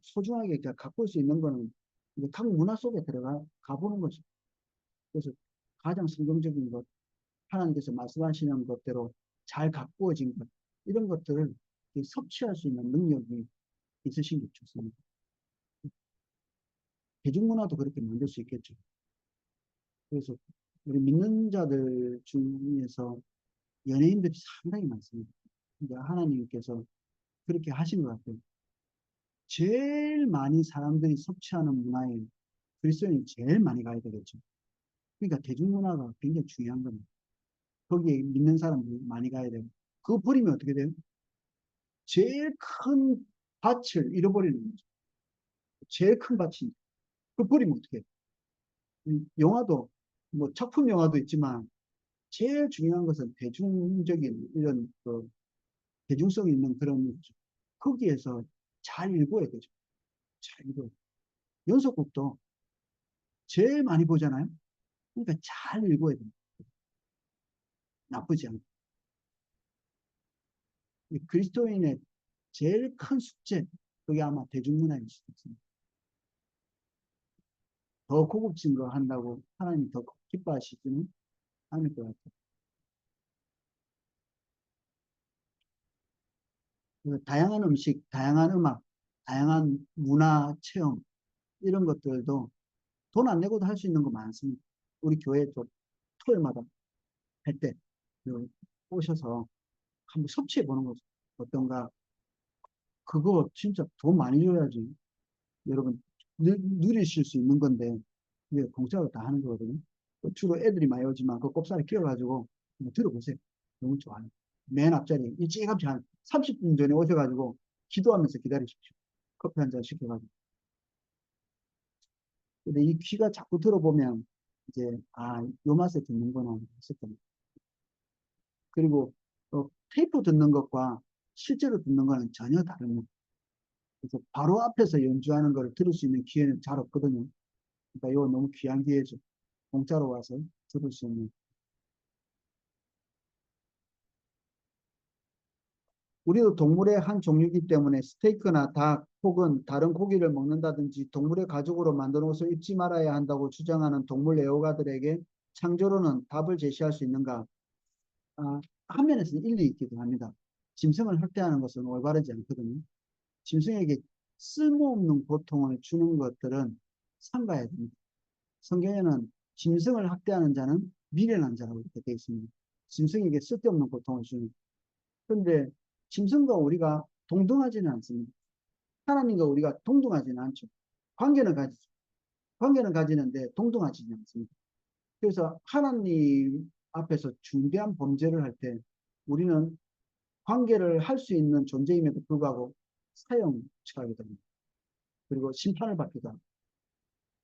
소중하게 가꿀 수 있는 거는 이제 각 문화 속에 들어가 가보는 거죠. 그래서 가장 성경적인 것, 하나님께서 말씀하시는 것대로 잘 가꾸어진 것, 이런 것들을 섭취할 수 있는 능력이 있으신 게 좋습니다. 대중문화도 그렇게 만들 수 있겠죠. 그래서 우리 믿는 자들 중에서 연예인들이 상당히 많습니다. 그러니까 하나님께서 그렇게 하신 것 같아요. 제일 많이 사람들이 섭취하는 문화에 그리스도인이 제일 많이 가야 되겠죠. 그러니까 대중문화가 굉장히 중요한 겁니다. 거기에 믿는 사람들이 많이 가야 되고, 그거 버리면 어떻게 돼요? 제일 큰 밭을 잃어버리는 거죠. 제일 큰 밭이. 그거 버리면 어떻게 해요? 영화도, 뭐 작품 영화도 있지만, 제일 중요한 것은 대중적인 이런 대중성 있는 그런 거죠. 거기에서 잘 읽어야 되죠. 잘 읽어요. 연속극도 제일 많이 보잖아요. 그러니까 잘 읽어야 됩니다. 나쁘지 않고. 그리스도인의 제일 큰 숙제, 그게 아마 대중문화일 수도 있습니다. 더 고급진 거 한다고 하나님이 더 기뻐하시지는 않을 것 같아요. 그 다양한 음식, 다양한 음악, 다양한 문화 체험 이런 것들도 돈 안 내고도 할 수 있는 거 많습니다. 우리 교회도 토요일마다 할 때 오셔서 한번 섭취해 보는 거죠. 어떤가? 그거 진짜 돈 많이 줘야지. 여러분 누리실 수 있는 건데 이게 공짜로 다 하는 거거든요. 주로 애들이 많이 오지만 그 꼽사리 끼워가지고 한번 들어보세요. 너무 좋아요. 맨 앞자리 일찌감치 한 30분 전에 오셔가지고 기도하면서 기다리십시오. 커피 한 잔 시켜가지고. 근데 이 귀가 자꾸 들어보면 이제 요 맛에 듣는구나 했을 겁니다. 그리고 테이프 듣는 것과 실제로 듣는 거는 전혀 다릅니다. 그래서 바로 앞에서 연주하는 걸 들을 수 있는 기회는 잘 없거든요. 그러니까 이거 너무 귀한 기회죠. 공짜로 와서 들을 수 있는. 우리도 동물의 한 종류이기 때문에 스테이크나 닭 혹은 다른 고기를 먹는다든지 동물의 가죽으로 만든 옷을 입지 말아야 한다고 주장하는 동물 애호가들에게 창조로는 답을 제시할 수 있는가? 한 면에서는 일리 있기도 합니다. 짐승을 학대하는 것은 올바르지 않거든요. 짐승에게 쓸모없는 고통을 주는 것들은 삼가야 됩니다. 성경에는 짐승을 학대하는 자는 미련한 자라고 이렇게 되어 있습니다. 짐승에게 쓸데없는 고통을 주는. 그런데 짐승과 우리가 동등하지는 않습니다. 하나님과 우리가 동등하지는 않죠. 관계는 가지죠. 관계는 가지는데 동등하지는 않습니다. 그래서 하나님 앞에서 중대한 범죄를 할 때 우리는 관계를 할 수 있는 존재임에도 불구하고 사형 처하게 됩니다. 그리고 심판을 받기도 합니다.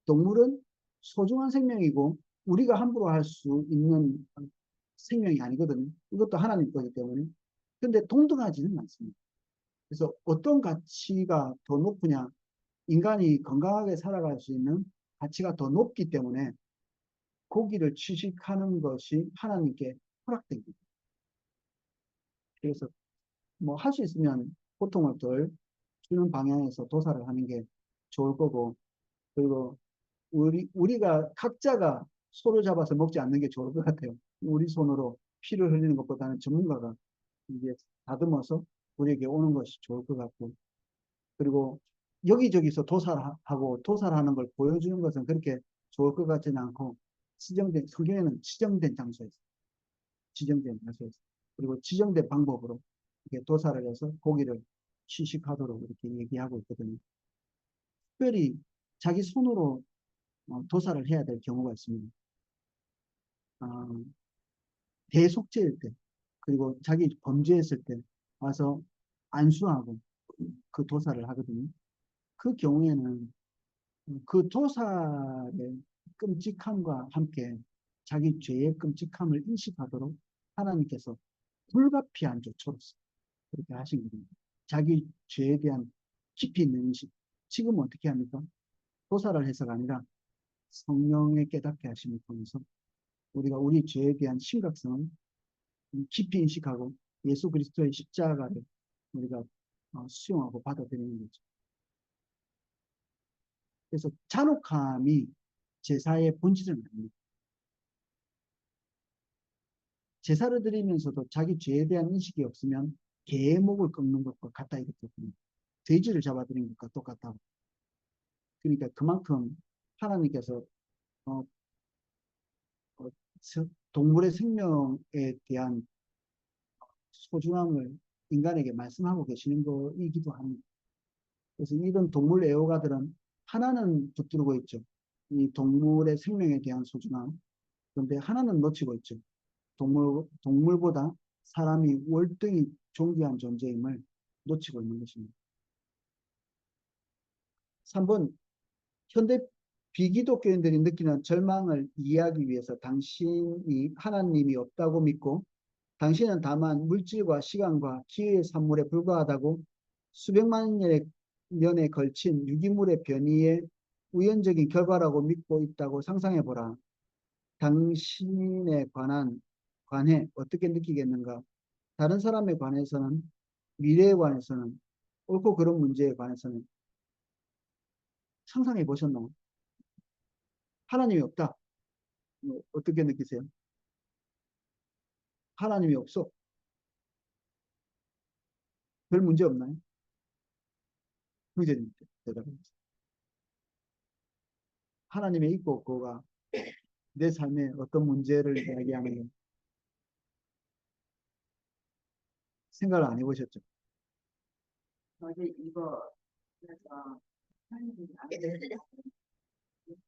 동물은 소중한 생명이고 우리가 함부로 할 수 있는 생명이 아니거든요. 이것도 하나님 거기 때문에. 근데 동등하지는 않습니다. 그래서 어떤 가치가 더 높으냐? 인간이 건강하게 살아갈 수 있는 가치가 더 높기 때문에 고기를 취식하는 것이 하나님께 허락된 겁니다. 그래서 뭐 할 수 있으면 고통을 덜 주는 방향에서 도살을 하는 게 좋을 거고, 그리고 우리가 각자가 소를 잡아서 먹지 않는 게 좋을 것 같아요. 우리 손으로 피를 흘리는 것보다는 전문가가 이제 다듬어서 우리에게 오는 것이 좋을 것 같고, 그리고 여기저기서 도살하고 도살하는 걸 보여주는 것은 그렇게 좋을 것 같지는 않고, 성경에는 지정된 장소에서, 지정된 장소에서, 그리고 지정된 방법으로 이렇게 도살을 해서 고기를 취식하도록 이렇게 얘기하고 있거든요. 특별히 자기 손으로 도살을 해야 될 경우가 있습니다. 어, 대속죄일 때, 그리고 자기 범죄했을 때 와서 안수하고 그 도살을 하거든요. 그 경우에는 그 도살의 끔찍함과 함께 자기 죄의 끔찍함을 인식하도록 하나님께서 불가피한 조처로서 그렇게 하신 겁니다. 자기 죄에 대한 깊이 있는 인식. 지금 어떻게 합니까? 도살을 해서가 아니라 성령의 깨닫게 하심을 통해서 우리가 우리 죄에 대한 심각성을 깊이 인식하고 예수 그리스도의 십자가를 우리가 수용하고 받아들이는 거죠. 그래서 잔혹함이 제사의 본질은 아닙니다. 제사를 드리면서도 자기 죄에 대한 인식이 없으면 개의 목을 꺾는 것과 같다 이랬거든요. 돼지를 잡아드린 것과 똑같다고. 그러니까 그만큼 하나님께서 어, 어, 동물의 생명에 대한 소중함을 인간에게 말씀하고 계시는 거이기도 합니다. 그래서 이런 동물 애호가들은 하나는 붙들고 있죠. 이 동물의 생명에 대한 소중함. 그런데 하나는 놓치고 있죠. 동물보다 사람이 월등히 존귀한 존재임을 놓치고 있는 것입니다. 3번, 현대 비기독교인들이 느끼는 절망을 이해하기 위해서 당신이 하나님이 없다고 믿고 당신은 다만 물질과 시간과 기회의 산물에 불과하다고 수백만 년에 걸친 유기물의 변이의 우연적인 결과라고 믿고 있다고 상상해 보라. 당신에 관해 어떻게 느끼겠는가? 다른 사람에 관해서는, 미래에 관해서는, 옳고 그런 문제에 관해서는 상상해 보셨나요? 하나님이 없다. 어떻게 느끼세요? 하나님이 없어. 별 문제 없나요? 형제님 대답해 주세요. 하나님의 있고 없고가 내 삶에 어떤 문제를 이야기하는 생각을 안 해보셨죠? 어제 이거 그래서 하나님이 안 되는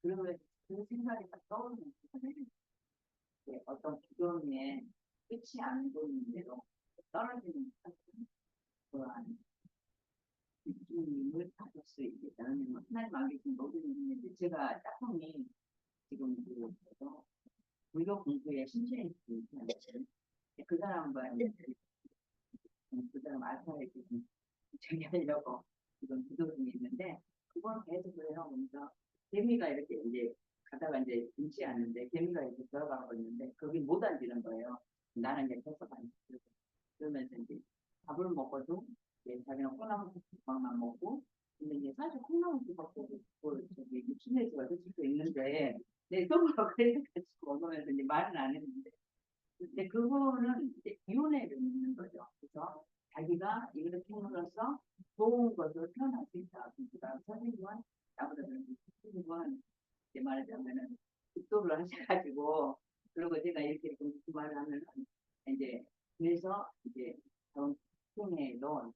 그러면 그 생각이 딱 떠오르는 거예요. 어떤 기도에 끝이 안 보이는데도 떨어지는 그러한 느낌을 받을 수 있겠다는 하나님 안 계신 모든 있는데 제가 짝꿍이 지금 불교 공부에 신실해 있는 그 사람과 그 사람 알파에 지금 정리하려고 지금 기도 중에 있는데 그건 계속 그래요. 그러니까 개미가 이렇게 이제 가다가 이제 눈치 않는데 개미가 이렇게 들어가고 있는데 거기 못 앉는 거예요. 나는 이제 계속 앉고 그러면서 이제 밥을 먹어도 이제 자기는 콩나물 국밥만 먹고 근데 이제 사실 콩나물 국밥도 저기 유치원에서 얻을 수도 있는데 내 속으로 그래가지고 먹으면서 이제 말은 안 했는데 근데 그거는 이제 이혼해를 믿는 거죠. 그래서 자기가 이렇게 힘으로써 좋은 것을 표현할 수 있다. 그러니까 선생님은 나보다는 선생님은 제 말하자면은 극도를 하셔가지고 그리고 제가 이렇게 그 말을 하면 이제 그래서 이제 다음 통에도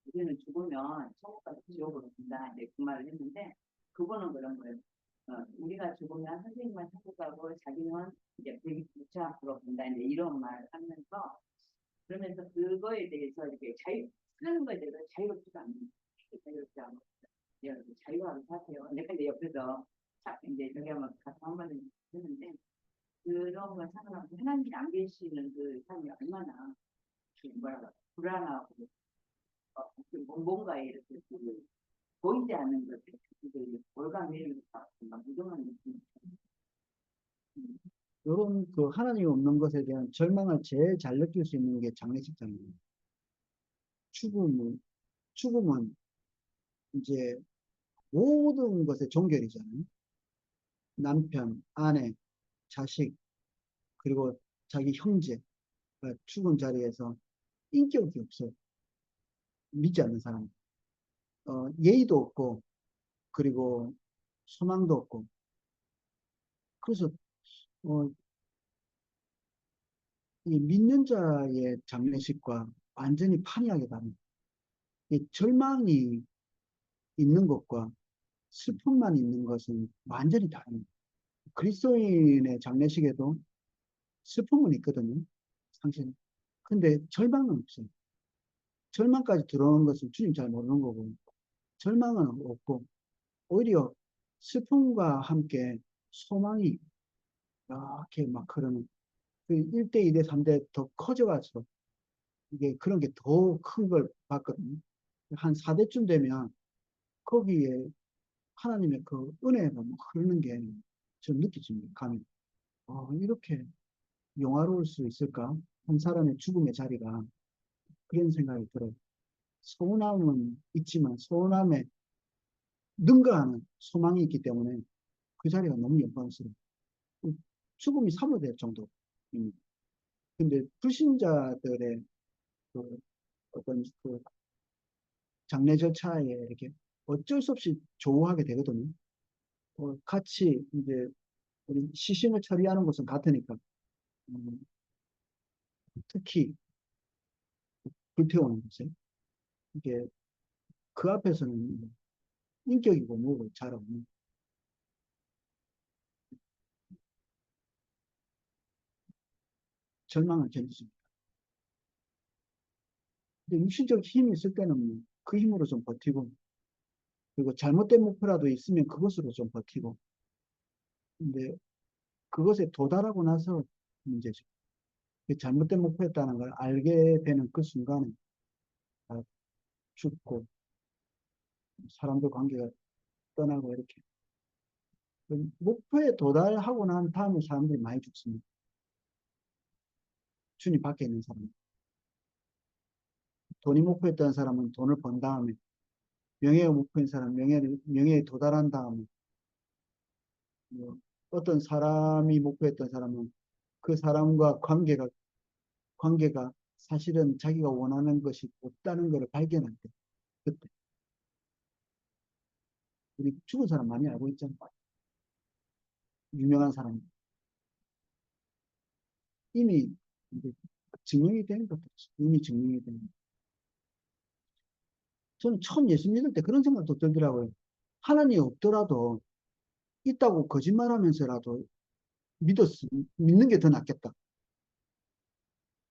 우리는 죽으면 천국 가서 지옥으로 간다. 이제 그 말을 했는데 그거는 그런 거예요. 우리가 죽으면 선생님만 천국 가고 자기는 이제 불치 앞으로 간다. 이제 이런 말을 하면서 그러면서 그거에 대해서 이렇게 사는 거에 대해서 자유롭지가 않는 자유롭지 않고 자유하게 사세요. 내가 이제 옆에서 이제 저기 한번 가서 한마디 했는데 그런 걸 생각하면 하나님이 안 계시는 그 삶이 얼마나 뭐랄까 불안하고 뭔가 이렇게 보이지 않는 것들 올가매는 무정한 느낌. 이런 그 하나님이 없는 것에 대한 절망을 제일 잘 느낄 수 있는 게 장례식장입니다. 죽음은 이제 모든 것의 종결이잖아요. 남편, 아내, 자식, 그리고 자기 형제가 죽은 자리에서 인격이 없어요. 믿지 않는 사람. 예의도 없고, 그리고 소망도 없고. 그래서, 어, 이 믿는 자의 장례식과 완전히 판이하게 다릅니다. 이 절망이 있는 것과 슬픔만 있는 것은 완전히 다릅니다. 그리스도인의 장례식에도 슬픔은 있거든요. 상신. 근데 절망은 없어요. 절망까지 들어오는 것은 주님 잘 모르는 거고, 절망은 없고, 오히려 슬픔과 함께 소망이 이렇게 막 흐르는, 그 1대, 2대, 3대 더 커져가지고, 이게 그런 게 더 큰 걸 봤거든요. 한 4대쯤 되면 거기에 하나님의 그 은혜가 막 흐르는 게 좀 느껴집니다. 감이. 이렇게 영화로울 수 있을까? 한 사람의 죽음의 자리가 그런 생각이 들어요. 서운함은 있지만 서운함에 능가하는 소망이 있기 때문에 그 자리가 너무 영광스러워요. 죽음이 사모될 정도입니다. 근데 불신자들의 그 어떤 그 장례 절차에 이렇게 어쩔 수 없이 조우하게 되거든요. 같이 이제 우리 시신을 처리하는 것은 같으니까 음, 특히 불태우는 것에 이게 그 앞에서는 인격이고 뭐고 잘 없는 절망을 견디습니다. 근데 육신적 힘이 있을 때는 그 힘으로 좀 버티고 그리고 잘못된 목표라도 있으면 그것으로 좀 버티고 근데 그것에 도달하고 나서 문제죠. 그 잘못된 목표였다는 걸 알게 되는 그 순간에 다 죽고 사람들 관계가 떠나고 이렇게 그 목표에 도달하고 난 다음에 사람들이 많이 죽습니다. 주님 밖에 있는 사람. 돈이 목표였던 사람은 돈을 번 다음에 명예가 목표인 사람 명예에 도달한 다음에 뭐 어떤 사람이 목표했던 사람은 그 사람과 관계가 사실은 자기가 원하는 것이 없다는 것을 발견할 때, 그때. 우리 죽은 사람 많이 알고 있잖아. 유명한 사람. 이미 이제 증명이 되는 것도 이미 증명이 되는 것. 저는 처음 예수 믿을 때 그런 생각도 들더라고요. 하나님이 없더라도 있다고 거짓말하면서라도 믿었 믿는 게 더 낫겠다.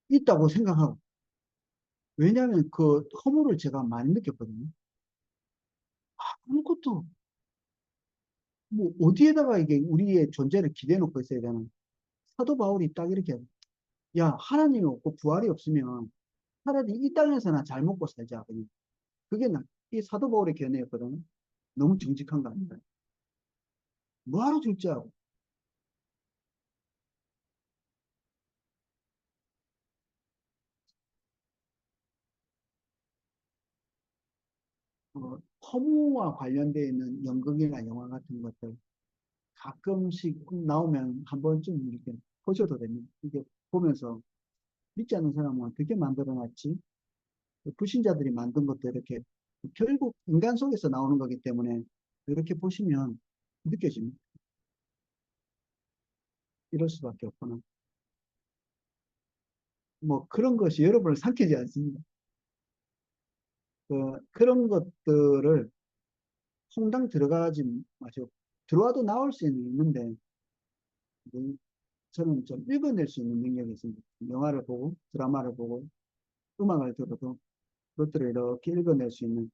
있다고 생각하고. 왜냐하면 그 허물을 제가 많이 느꼈거든요. 아무것도 뭐 어디에다가 이게 우리의 존재를 기대해 놓고 있어야 되나. 사도 바울이 딱 이렇게 야 하나님이 없고 부활이 없으면 차라리 이 땅에서나 잘 먹고 살자. 그냥. 그게 이 사도 바울의 견해였거든요. 너무 정직한 거 아닌가요? 뭐하러 절제하고. 허무와 관련되어 있는 연극이나 영화 같은 것들 가끔씩 나오면 한 번쯤 이렇게 보셔도 됩니다. 이게 보면서 믿지 않는 사람은 어떻게 만들어놨지? 불신자들이 만든 것도 이렇게 결국 인간 속에서 나오는 거기 때문에 이렇게 보시면 느껴집니다. 이럴 수밖에 없구나. 뭐 그런 것이 여러분을 삼키지 않습니다. 그런 것들을 홍당 들어가지 마시고 들어와도 나올 수는 있는데 저는 좀 읽어낼 수 있는 능력이 있습니다. 영화를 보고 드라마를 보고 음악을 들어도 그것들을 이렇게 읽어낼 수 있는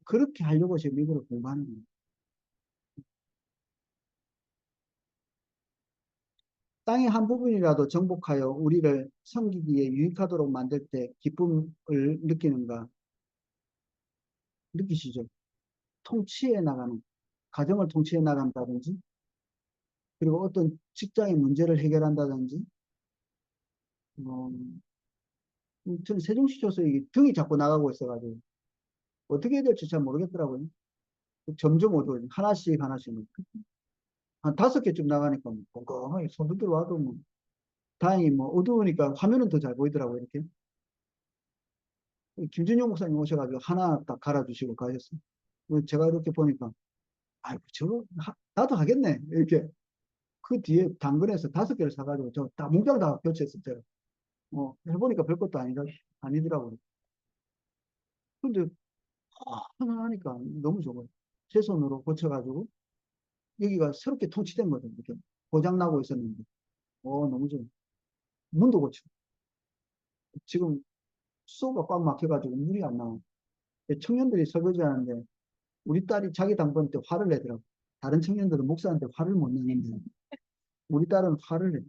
그렇게 하려고 지금 이거를 공부하는 겁니다. 땅의 한 부분이라도 정복하여 우리를 섬기기에 유익하도록 만들 때 기쁨을 느끼는가? 느끼시죠? 통치해 나가는, 가정을 통치해 나간다든지, 그리고 어떤 직장의 문제를 해결한다든지, 어, 저는 세종시켜서 등이 자꾸 나가고 있어가지고, 어떻게 해야 될지 잘 모르겠더라고요. 점점 어두워져. 하나씩 하나씩. 한 5개쯤 나가니까, 뭐, 꼼꼼하게 손도 들어와도 뭐, 다행히 뭐, 어두우니까 화면은 더 잘 보이더라고요, 이렇게. 김준용 목사님 오셔가지고 하나 딱 갈아주시고 가셨어요. 제가 이렇게 보니까, 아이고, 나도 하겠네. 이렇게. 그 뒤에 당근에서 5개를 사가지고 저 다 몽땅 다 교체했어요. 제가. 해보니까 별것도 아니더라고요. 근데 하나 하니까 너무 좋아요. 제 손으로 고쳐가지고 여기가 새롭게 통치된 거죠. 이렇게 고장나고 있었는데. 너무 좋아요. 문도 고치고. 지금 수도가 꽉 막혀가지고 물이 안 나와요. 청년들이 설거지 하는데 우리 딸이 자기 당번 때 화를 내더라고. 다른 청년들은 목사한테 화를 못 내는데 우리 딸은 화를 내.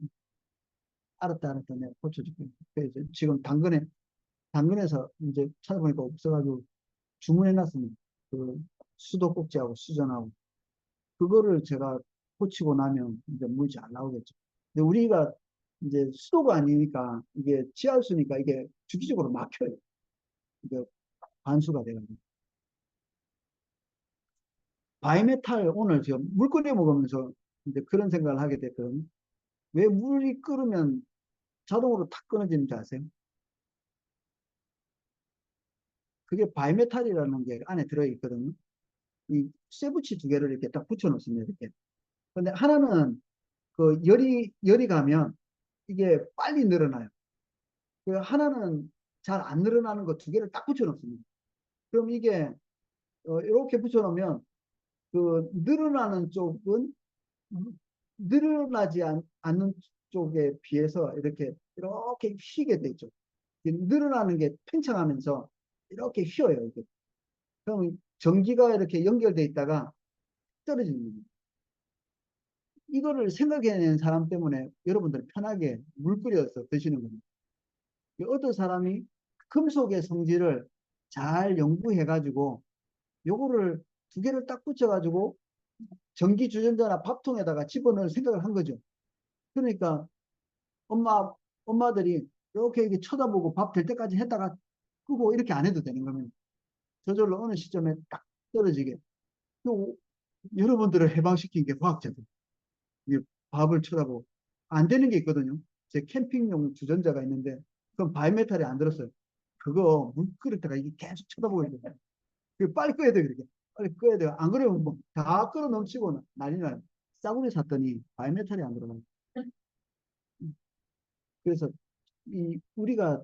알았다, 알았다. 내가 고쳐줄게. 그래서 지금 당근에서 이제 찾아보니까 없어가지고 주문해놨습니다. 그 수도꼭지하고 수전하고. 그거를 제가 고치고 나면 이제 물이 잘 나오겠죠. 근데 우리가 이제 수도가 아니니까 이게 지하수니까 이게 주기적으로 막혀요. 이게 반수가 돼가지고. 바이메탈 오늘 제가 물 끓여 먹으면서 이제 그런 생각을 하게 됐거든요. 왜 물이 끓으면 자동으로 탁 끊어지는지 아세요? 그게 바이메탈이라는 게 안에 들어있거든요. 이 쇠붙이 2개를 이렇게 딱 붙여 놓습니다. 이렇게. 근데 하나는 그 열이 가면 이게 빨리 늘어나요. 그 하나는 잘 안 늘어나는 거 2개를 딱 붙여 놓습니다. 그럼 이게 이렇게 붙여 놓으면 그 늘어나는 쪽은 늘어나지 않는 쪽에 비해서 이렇게 휘게 되죠. 늘어나는 게 팽창하면서 이렇게 휘어요. 이게. 그럼 전기가 이렇게 연결돼 있다가 떨어지는 겁니다. 이거를 생각해낸 사람 때문에 여러분들 편하게 물 끓여서 드시는 겁니다. 어떤 사람이 금속의 성질을 잘 연구해가지고 요거를 2개를 딱 붙여가지고 전기 주전자나 밥통에다가 집어넣을 생각을 한 거죠. 그러니까 엄마들이 이렇게 쳐다보고 밥 될 때까지 했다가 끄고 이렇게 안 해도 되는 겁니다. 저절로 어느 시점에 딱 떨어지게. 여러분들을 해방시킨 게 과학자들. 이제 밥을 쳐다보고 안 되는 게 있거든요. 제 캠핑용 주전자가 있는데 그건 바이메탈이 안 들었어요. 그거 물 끓일 때가 이게 계속 쳐다보고 있는 거예요. 그 빨리 꺼야 돼요, 이렇게. 빨리 꺼야 돼요. 안 그러면 뭐 다 끓어 넘치고 난리 나요. 싸구려 샀더니 바이메탈이 안 들어가요. 그래서 우리가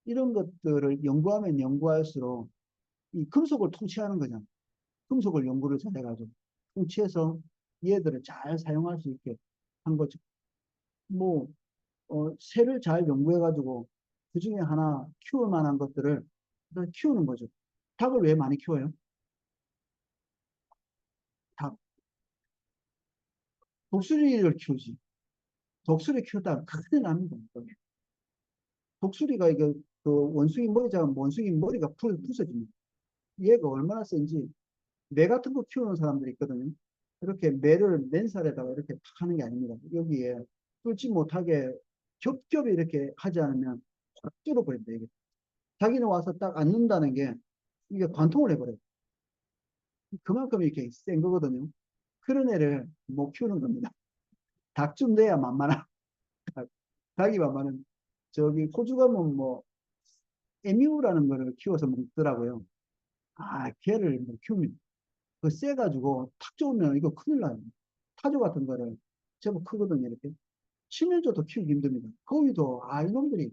이런 것들을 연구하면 연구할수록 이 금속을 통치하는 거잖아요. 금속을 연구를 잘해가지고 통치해서 얘들을 잘 사용할 수 있게 한 거죠. 뭐, 새를 잘 연구해가지고 그 중에 하나 키울 만한 것들을 키우는 거죠. 닭을 왜 많이 키워요? 닭. 독수리를 키우지. 독수리 키웠다가 큰일 납니다. 독수리가 이거 그 원숭이 머리 잡으면 원숭이 머리가 부서집니다. 얘가 얼마나 센지 매 같은 거 키우는 사람들이 있거든요. 이렇게 매를 맨살에다가 이렇게 탁 하는 게 아닙니다. 여기에 뚫지 못하게 겹겹이 이렇게 하지 않으면 확 뚫어버립니다. 이게. 자기는 와서 딱 앉는다는 게 이게 관통을 해버려요. 그만큼 이렇게 센 거거든요. 그런 애를 못 키우는 겁니다. 닭좀 돼야 만만한. 닭이 만만한. 저기 호주 가면 뭐 에뮤라는 거를 키워서 먹더라고요. 아, 걔를 뭐 키우면 그 세가지고 탁 좋으면 이거 큰일 나요. 타조 같은 거를 제법 크거든요. 이렇게 치면조도 키우기 힘듭니다. 거기도 이놈들이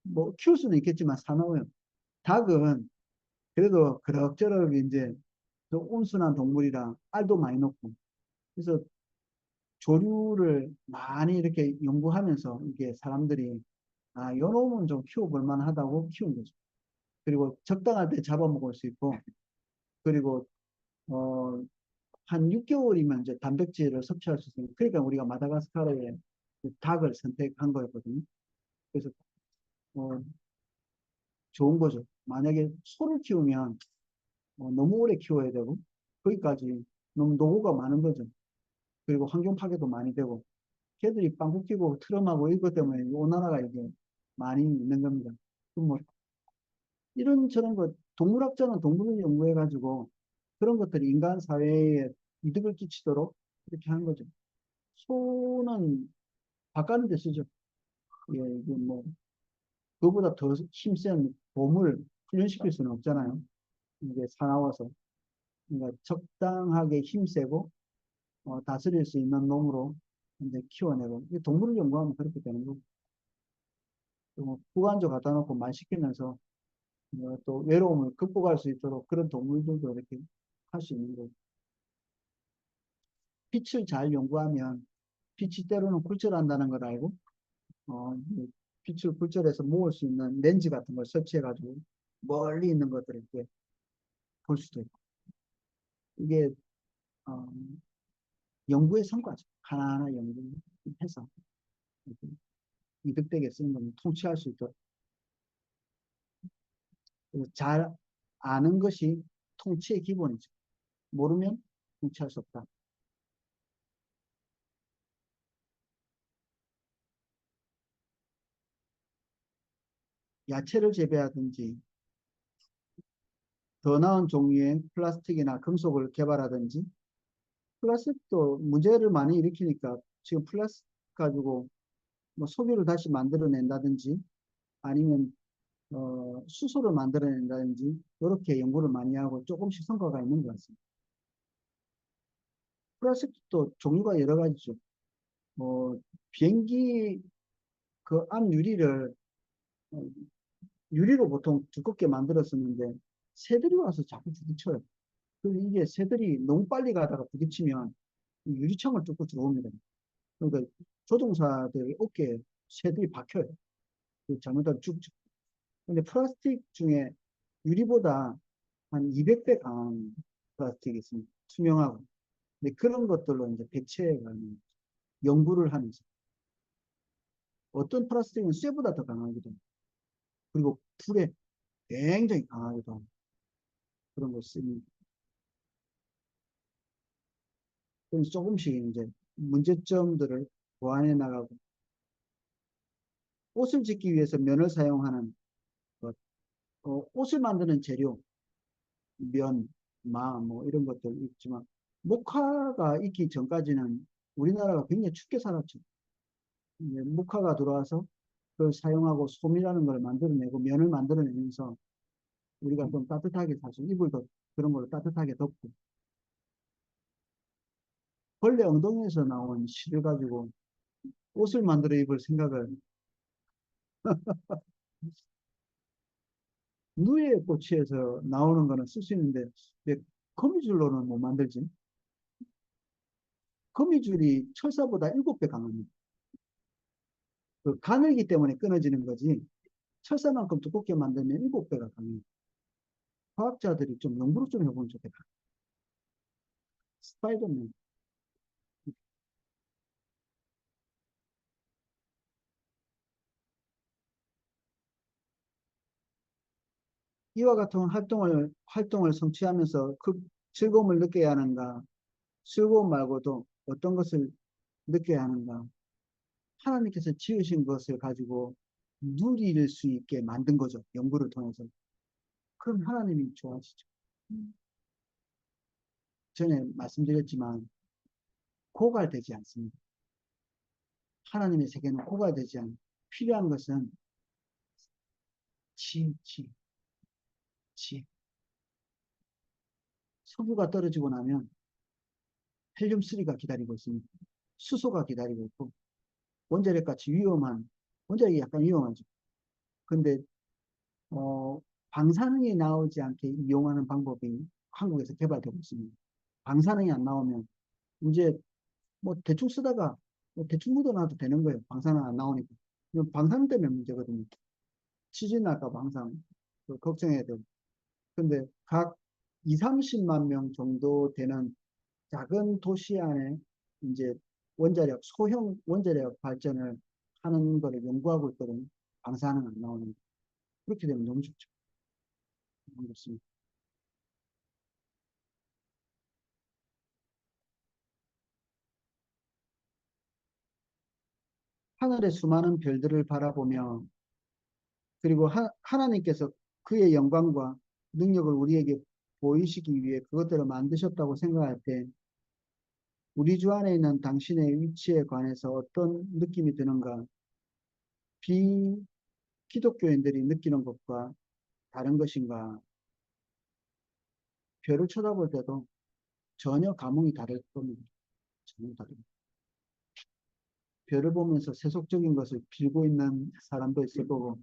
뭐 키울 수는 있겠지만 사나워요. 닭은 그래도 그럭저럭 이제 좀 온순한 동물이라 알도 많이 넣고 그래서 조류를 많이 이렇게 연구하면서 이게 사람들이 요 놈은 좀 키워볼 만하다고 키운 거죠. 그리고 적당할 때 잡아먹을 수 있고 그리고 어, 한 6개월이면 이제 단백질을 섭취할 수 있으니까 그러니까 우리가 마다가스카르에 그 닭을 선택한 거였거든요. 그래서 어, 좋은 거죠. 만약에 소를 키우면 너무 오래 키워야 되고 거기까지 너무 노고가 많은 거죠. 그리고 환경 파괴도 많이 되고 걔들이 빵꾸 끼고 트럼하고 이것 때문에 오나라가 이게 많이 있는 겁니다. 그럼 뭐 이런 저런 것 동물학자는 동물을 연구해 가지고 그런 것들이 인간 사회에 이득을 끼치도록 이렇게 하는 거죠. 소는 바가는 데 쓰죠. 예, 이게 뭐 그보다 더 힘센 봄을 훈련시킬 수는 없잖아요. 이게 사나워서 그러니까 적당하게 힘세고 다스릴 수 있는 놈으로 이제 키워내고 동물을 연구하면 그렇게 되는 거고 또 구간조 갖다 놓고 말 시키면서 또 외로움을 극복할 수 있도록 그런 동물들도 이렇게 할 수 있는 거고 빛을 잘 연구하면 빛이 때로는 굴절한다는 걸 알고 이 빛을 굴절해서 모을 수 있는 렌즈 같은 걸 설치해 가지고 멀리 있는 것들을 이렇게 볼 수도 있고 이게 어, 연구의 성과죠. 하나하나 연구해서 이득되게 쓰는 건 통치할 수 있도록 잘 아는 것이 통치의 기본이죠. 모르면 통치할 수 없다. 야채를 재배하든지 더 나은 종류의 플라스틱이나 금속을 개발하든지 플라스틱도 문제를 많이 일으키니까 지금 플라스틱 가지고 뭐 소비를 다시 만들어낸다든지 아니면 수소를 만들어낸다든지 이렇게 연구를 많이 하고 조금씩 성과가 있는 것 같습니다. 플라스틱도 종류가 여러 가지죠. 비행기 그 앞 유리를 어, 유리로 보통 두껍게 만들었었는데 새들이 와서 자꾸 부딪혀요. 그래서 이게 새들이 너무 빨리 가다가 부딪히면 유리창을 뚫고 들어옵니다. 그러니까 조종사들 어깨에 새들이 박혀요. 잘못하면 죽죠. 근데 플라스틱 중에 유리보다 한 200배 강한 플라스틱이 있습니다. 투명하고. 근데 그런 것들로 이제 대체하는 연구를 하면서 어떤 플라스틱은 쇠보다 더 강하기도 합니다. 그리고 불에 굉장히 강하기도 합니다. 그런 거 쓰니. 그래서 조금씩 이제 문제점들을 보완해 나가고 옷을 짓기 위해서 면을 사용하는 것, 옷을 만드는 재료, 면, 마, 뭐 이런 것들 있지만 목화가 있기 전까지는 우리나라가 굉장히 춥게 살았죠. 이제木화가 들어와서 그걸 사용하고 솜이라는 걸 만들어내고 면을 만들어내면서 우리가 좀 따뜻하게 사실 이불도 그런 걸로 따뜻하게 덮고 벌레 엉덩이에서 나온 실을 가지고 옷을 만들어 입을 생각을 누에 꼬치에서 나오는 거는 쓸 수 있는데 왜 거미줄로는 못 만들지? 거미줄이 철사보다 7배 강합니다. 그 가늘기 때문에 끊어지는 거지 철사만큼 두껍게 만들면 7배가 강해요. 과학자들이 좀 연구를 좀 해보면 좋겠다. 스파이더맨. 이와 같은 활동을 성취하면서 그 즐거움을 느껴야 하는가? 즐거움 말고도 어떤 것을 느껴야 하는가? 하나님께서 지으신 것을 가지고 누릴 수 있게 만든 거죠. 연구를 통해서. 그럼 하나님이 좋아하시죠. 전에 말씀드렸지만 고갈되지 않습니다. 하나님의 세계는 고갈되지 않고 필요한 것은 지, 지, 지. 석유가 떨어지고 나면 헬륨3가 기다리고 있습니다. 수소가 기다리고 있고 원자력 같이 위험한 원자력이 약간 위험하죠. 근데 방사능이 나오지 않게 이용하는 방법이 한국에서 개발되고 있습니다. 방사능이 안 나오면 이제 뭐 대충 쓰다가 뭐 대충 묻어놔도 되는 거예요. 방사능 안 나오니까. 방사능 때문에 문제거든요. 지진 날까 봐 항상 걱정해야 돼요. 근데 각 2, 30만 명 정도 되는 작은 도시 안에 이제 소형 원자력 발전을 하는 거를 연구하고 있거든요. 방사능 안 나오는. 그렇게 되면 너무 좋죠. 너무 좋습니다. 하늘의 수많은 별들을 바라보며 그리고 하나님께서 그의 영광과 능력을 우리에게 보이시기 위해 그것들을 만드셨다고 생각할 때 우리 주 안에 있는 당신의 위치에 관해서 어떤 느낌이 드는가? 비기독교인들이 느끼는 것과 다른 것인가? 별을 쳐다볼 때도 전혀 감흥이 다를 겁니다. 전혀 다릅니다. 별을 보면서 세속적인 것을 빌고 있는 사람도 있을 거고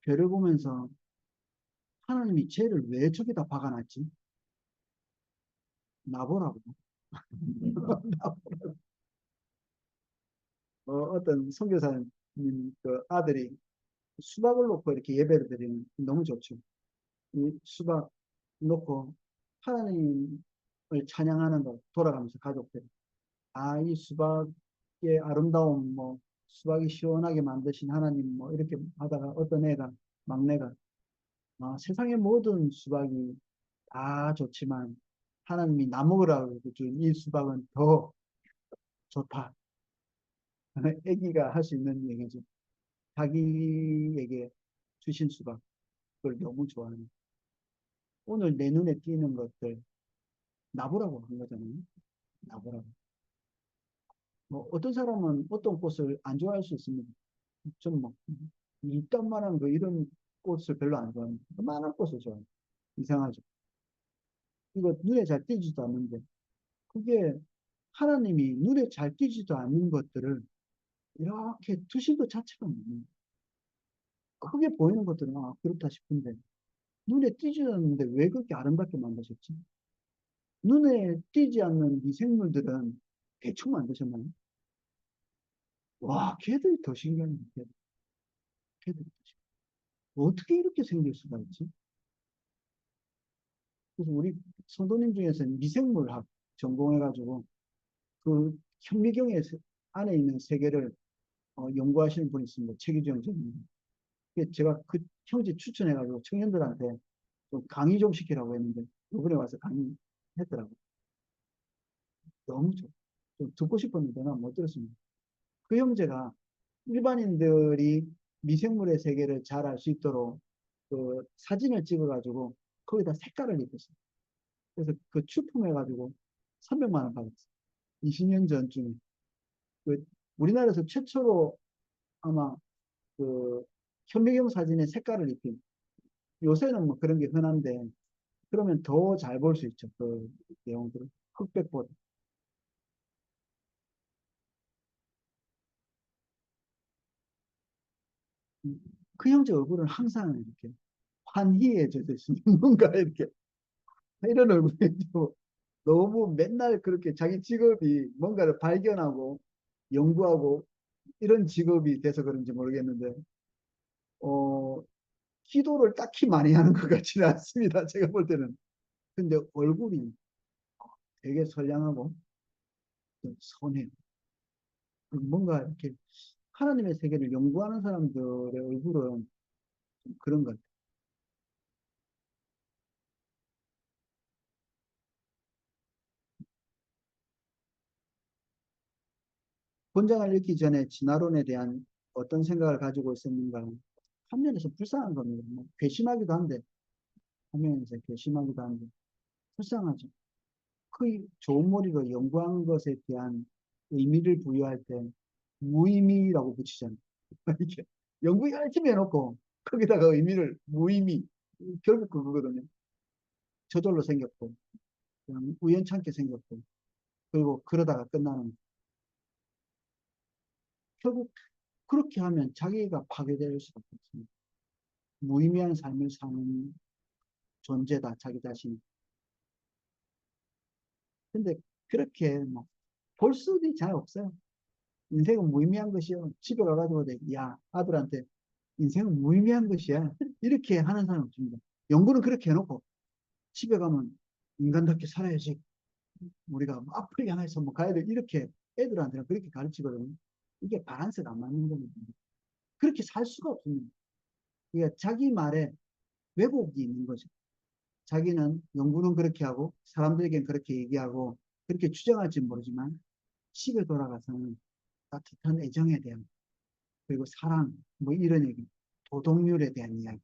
별을 보면서 하나님이 쟤를 왜 저기다 박아놨지? 나보라고. 어떤 선교사님 그 아들이 수박을 놓고 이렇게 예배를 드리는 너무 좋죠. 이 수박 놓고 하나님을 찬양하는 거 돌아가면서 가족들 이 수박의 아름다움 뭐 수박이 시원하게 만드신 하나님 뭐 이렇게 하다가 어떤 애가 막내가 세상의 모든 수박이 다 좋지만 하나님이 나 먹으라고 준 이 수박은 더 좋다. 애기가 할 수 있는 얘기죠. 자기에게 주신 수박, 그걸 너무 좋아하는. 오늘 내 눈에 띄는 것들, 나보라고 한 거잖아요. 나보라고. 뭐, 어떤 사람은 어떤 꽃을 안 좋아할 수 있습니다. 좀 뭐, 이딴만한 거, 이런 꽃을 별로 안 좋아합니다. 많은 꽃을 좋아해요. 이상하죠. 이거 눈에 잘 띄지도 않는데, 그게 하나님이 눈에 잘 띄지도 않는 것들을 이렇게 두신 것 자체가 너무 크게 보이는 것들은 그렇다 싶은데, 눈에 띄지 않는데 왜 그렇게 아름답게 만드셨지? 눈에 띄지 않는 미생물들은 대충 만드셨나요? 와, 걔들이 더 신기한 게, 걔들이 더 어떻게 이렇게 생길 수가 있지? 그래서 우리 성도님 중에서는 미생물학 전공해가지고 그 현미경의 안에 있는 세계를 연구하시는 분이 있습니다. 최기정 선생님. 제가 그 형제 추천해가지고 청년들한테 좀 강의 좀 시키라고 했는데 이번에 와서 강의했더라고요. 너무 좀 듣고 싶었는데 난 못 들었습니다. 그 형제가 일반인들이 미생물의 세계를 잘 알 수 있도록 그 사진을 찍어가지고 거기다 색깔을 입혔어요. 그래서 그 출품해가지고 300만 원 받았어요. 20년 전쯤 그 우리나라에서 최초로 아마 그 현미경 사진에 색깔을 입힌 요새는 뭐 그런 게 흔한데 그러면 더 잘 볼 수 있죠. 그 내용들을 흑백보다. 그 형제 얼굴은 항상 이렇게 환희에 젖어 있는 뭔가 이렇게 이런 얼굴이죠. 너무 맨날 그렇게 자기 직업이 뭔가를 발견하고 연구하고 이런 직업이 돼서 그런지 모르겠는데, 어, 기도를 딱히 많이 하는 것 같지는 않습니다. 제가 볼 때는. 근데 얼굴이 되게 선량하고 좀 선해요. 뭔가 이렇게 하나님의 세계를 연구하는 사람들의 얼굴은 좀 그런 것 같아요. 본장을 읽기 전에 진화론에 대한 어떤 생각을 가지고 있었는가. 한 면에서 불쌍한 겁니다. 뭐 괘씸하기도 한데, 한 면에서 괘씸하기도 한데, 불쌍하죠. 그 좋은 머리로 연구한 것에 대한 의미를 부여할 때 무의미라고 붙이잖아요. 이렇게 연구 열심히 해놓고 거기다가 의미를 무의미 결국 그거거든요. 저절로 생겼고 그냥 우연찮게 생겼고 그리고 그러다가 끝나는 결국 그렇게 하면 자기가 파괴될 수밖에 없습니다. 무의미한 삶을 사는 존재다 자기 자신. 근데 그렇게 볼 수도 잘 없어요. 인생은 무의미한 것이요. 집에 가가지고 야 아들한테 인생은 무의미한 것이야. 이렇게 하는 사람 없습니다. 연구는 그렇게 해놓고 집에 가면 인간답게 살아야지. 우리가 앞으로 향해서 뭐 가야 돼. 이렇게 애들한테는 그렇게 가르치거든요. 이게 밸런스가 안 맞는 겁니다. 그렇게 살 수가 없습니다. 그러니까 자기 말에 왜곡이 있는 거죠. 자기는 연구는 그렇게 하고 사람들에겐 그렇게 얘기하고 그렇게 주장할지 모르지만 집에 돌아가서는 따뜻한 애정에 대한 그리고 사랑 뭐 이런 얘기 도덕률에 대한 이야기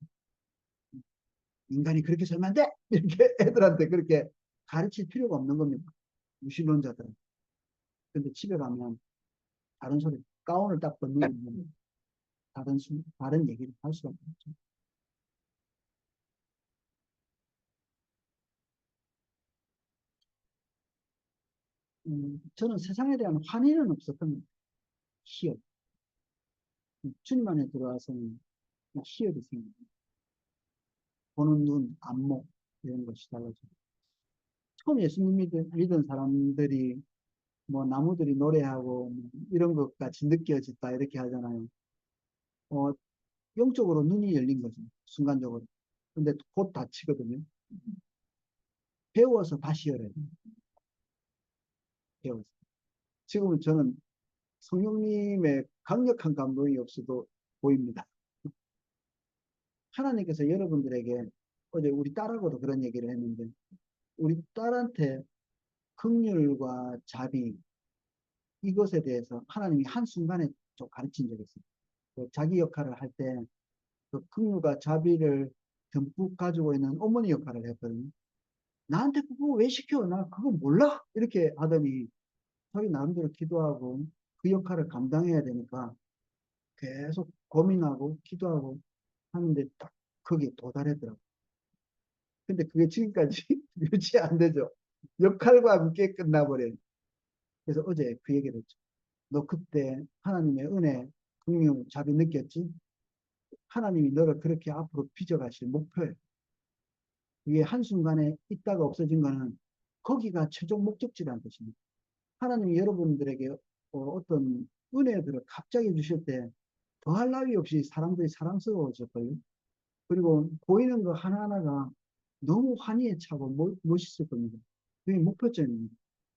인간이 그렇게 살면 안 돼! 이렇게 애들한테 그렇게 가르칠 필요가 없는 겁니다. 무신론자들은. 근데 집에 가면 다른 소리, 가운을 딱 벗는 다른 얘기를 할 수가 없죠. 저는 세상에 대한 환희는 없었던 것 같아요. 희열. 주님 안에 들어와서는 희열이 생깁니다. 보는 눈, 안목, 이런 것이 달라져요. 처음 예수님 믿은 사람들이 뭐 나무들이 노래하고 뭐 이런 것 같이 느껴졌다 이렇게 하잖아요. 어, 영적으로 눈이 열린 거죠. 순간적으로. 근데 곧 닫히거든요. 배워서 다시 열어야 돼요. 배워서. 지금은 저는 성령님의 강력한 감동이 없어도 보입니다. 하나님께서 여러분들에게 어제 우리 딸하고도 그런 얘기를 했는데 우리 딸한테 긍휼과 자비 이것에 대해서 하나님이 한순간에 좀 가르친 적이 있어요. 그 자기 역할을 할 때 그 긍휼과 자비를 듬뿍 가지고 있는 어머니 역할을 했거든요. 나한테 그거 왜 시켜? 나 그거 몰라? 이렇게 하더니 자기 나름대로 기도하고 그 역할을 감당해야 되니까 계속 고민하고 기도하고 하는데 딱 거기에 도달했더라고요. 근데 그게 지금까지 유지 안 되죠. 역할과 함께 끝나버려요. 그래서 어제 그 얘기를 했죠. 너 그때 하나님의 은혜, 긍휼, 자비 느꼈지? 하나님이 너를 그렇게 앞으로 빚어가실 목표예요. 이게 한순간에 있다가 없어진 거는 거기가 최종 목적지라는 뜻입니다. 하나님이 여러분들에게 어떤 은혜들을 갑자기 주실 때 더할 나위 없이 사람들이 사랑스러워졌걸요. 그리고 보이는 거 하나하나가 너무 환희에 차고 멋있을 겁니다. 그게 목표점입니다.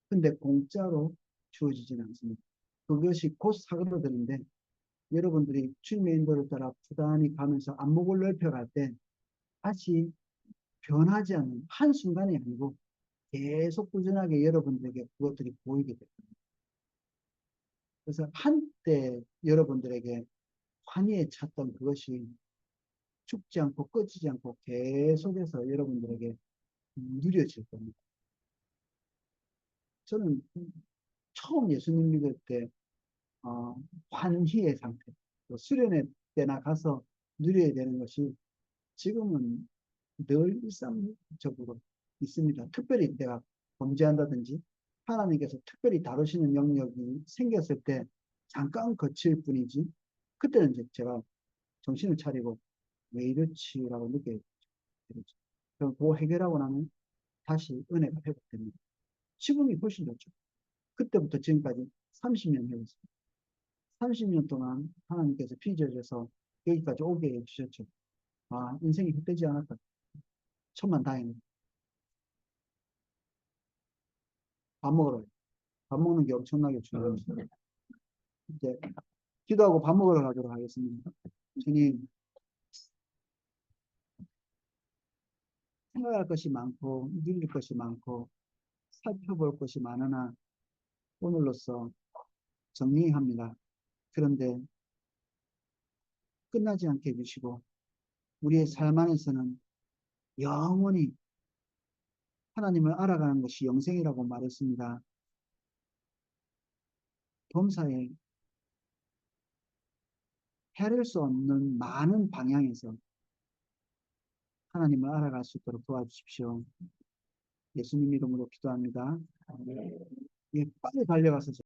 근데 공짜로 주어지지는 않습니다. 그것이 곧 사그러드는데 여러분들이 주님의 인도를 따라 부단히 가면서 안목을 넓혀갈 때 다시 변하지 않는 한순간이 아니고 계속 꾸준하게 여러분들에게 그것들이 보이게 됩니다. 그래서 한때 여러분들에게 환희에 찼던 그것이 죽지 않고 꺼지지 않고 계속해서 여러분들에게 누려질 겁니다. 저는 처음 예수님 믿을 때 환희의 상태, 또 수련회 때나 가서 누려야 되는 것이 지금은 늘 일상적으로 있습니다. 특별히 내가 범죄한다든지 하나님께서 특별히 다루시는 영역이 생겼을 때 잠깐 거칠 뿐이지, 그때는 이제 제가 정신을 차리고 왜 이렇지라고 느끼게 되죠. 그럼 그거 해결하고 나면 다시 은혜가 회복됩니다. 지금이 훨씬 좋죠. 그때부터 지금까지 30년 해왔습니다. 30년 동안 하나님께서 빚어져서 여기까지 오게 해주셨죠. 아, 인생이 헛되지 않았다. 천만 다행입니다. 밥 먹으러 가요. 밥 먹는 게 엄청나게 중요합니다. 이제 기도하고 밥 먹으러 가도록 하겠습니다. 주님, 생각할 것이 많고 누릴 것이 많고 살펴볼 것이 많으나 오늘로써 정리합니다. 그런데 끝나지 않게 해주시고 우리의 삶 안에서는 영원히 하나님을 알아가는 것이 영생이라고 말했습니다. 범사에 헤아릴 수 없는 많은 방향에서 하나님을 알아갈 수 있도록 도와주십시오. 예수님 이름으로 기도합니다. 예, 빨리 달려가서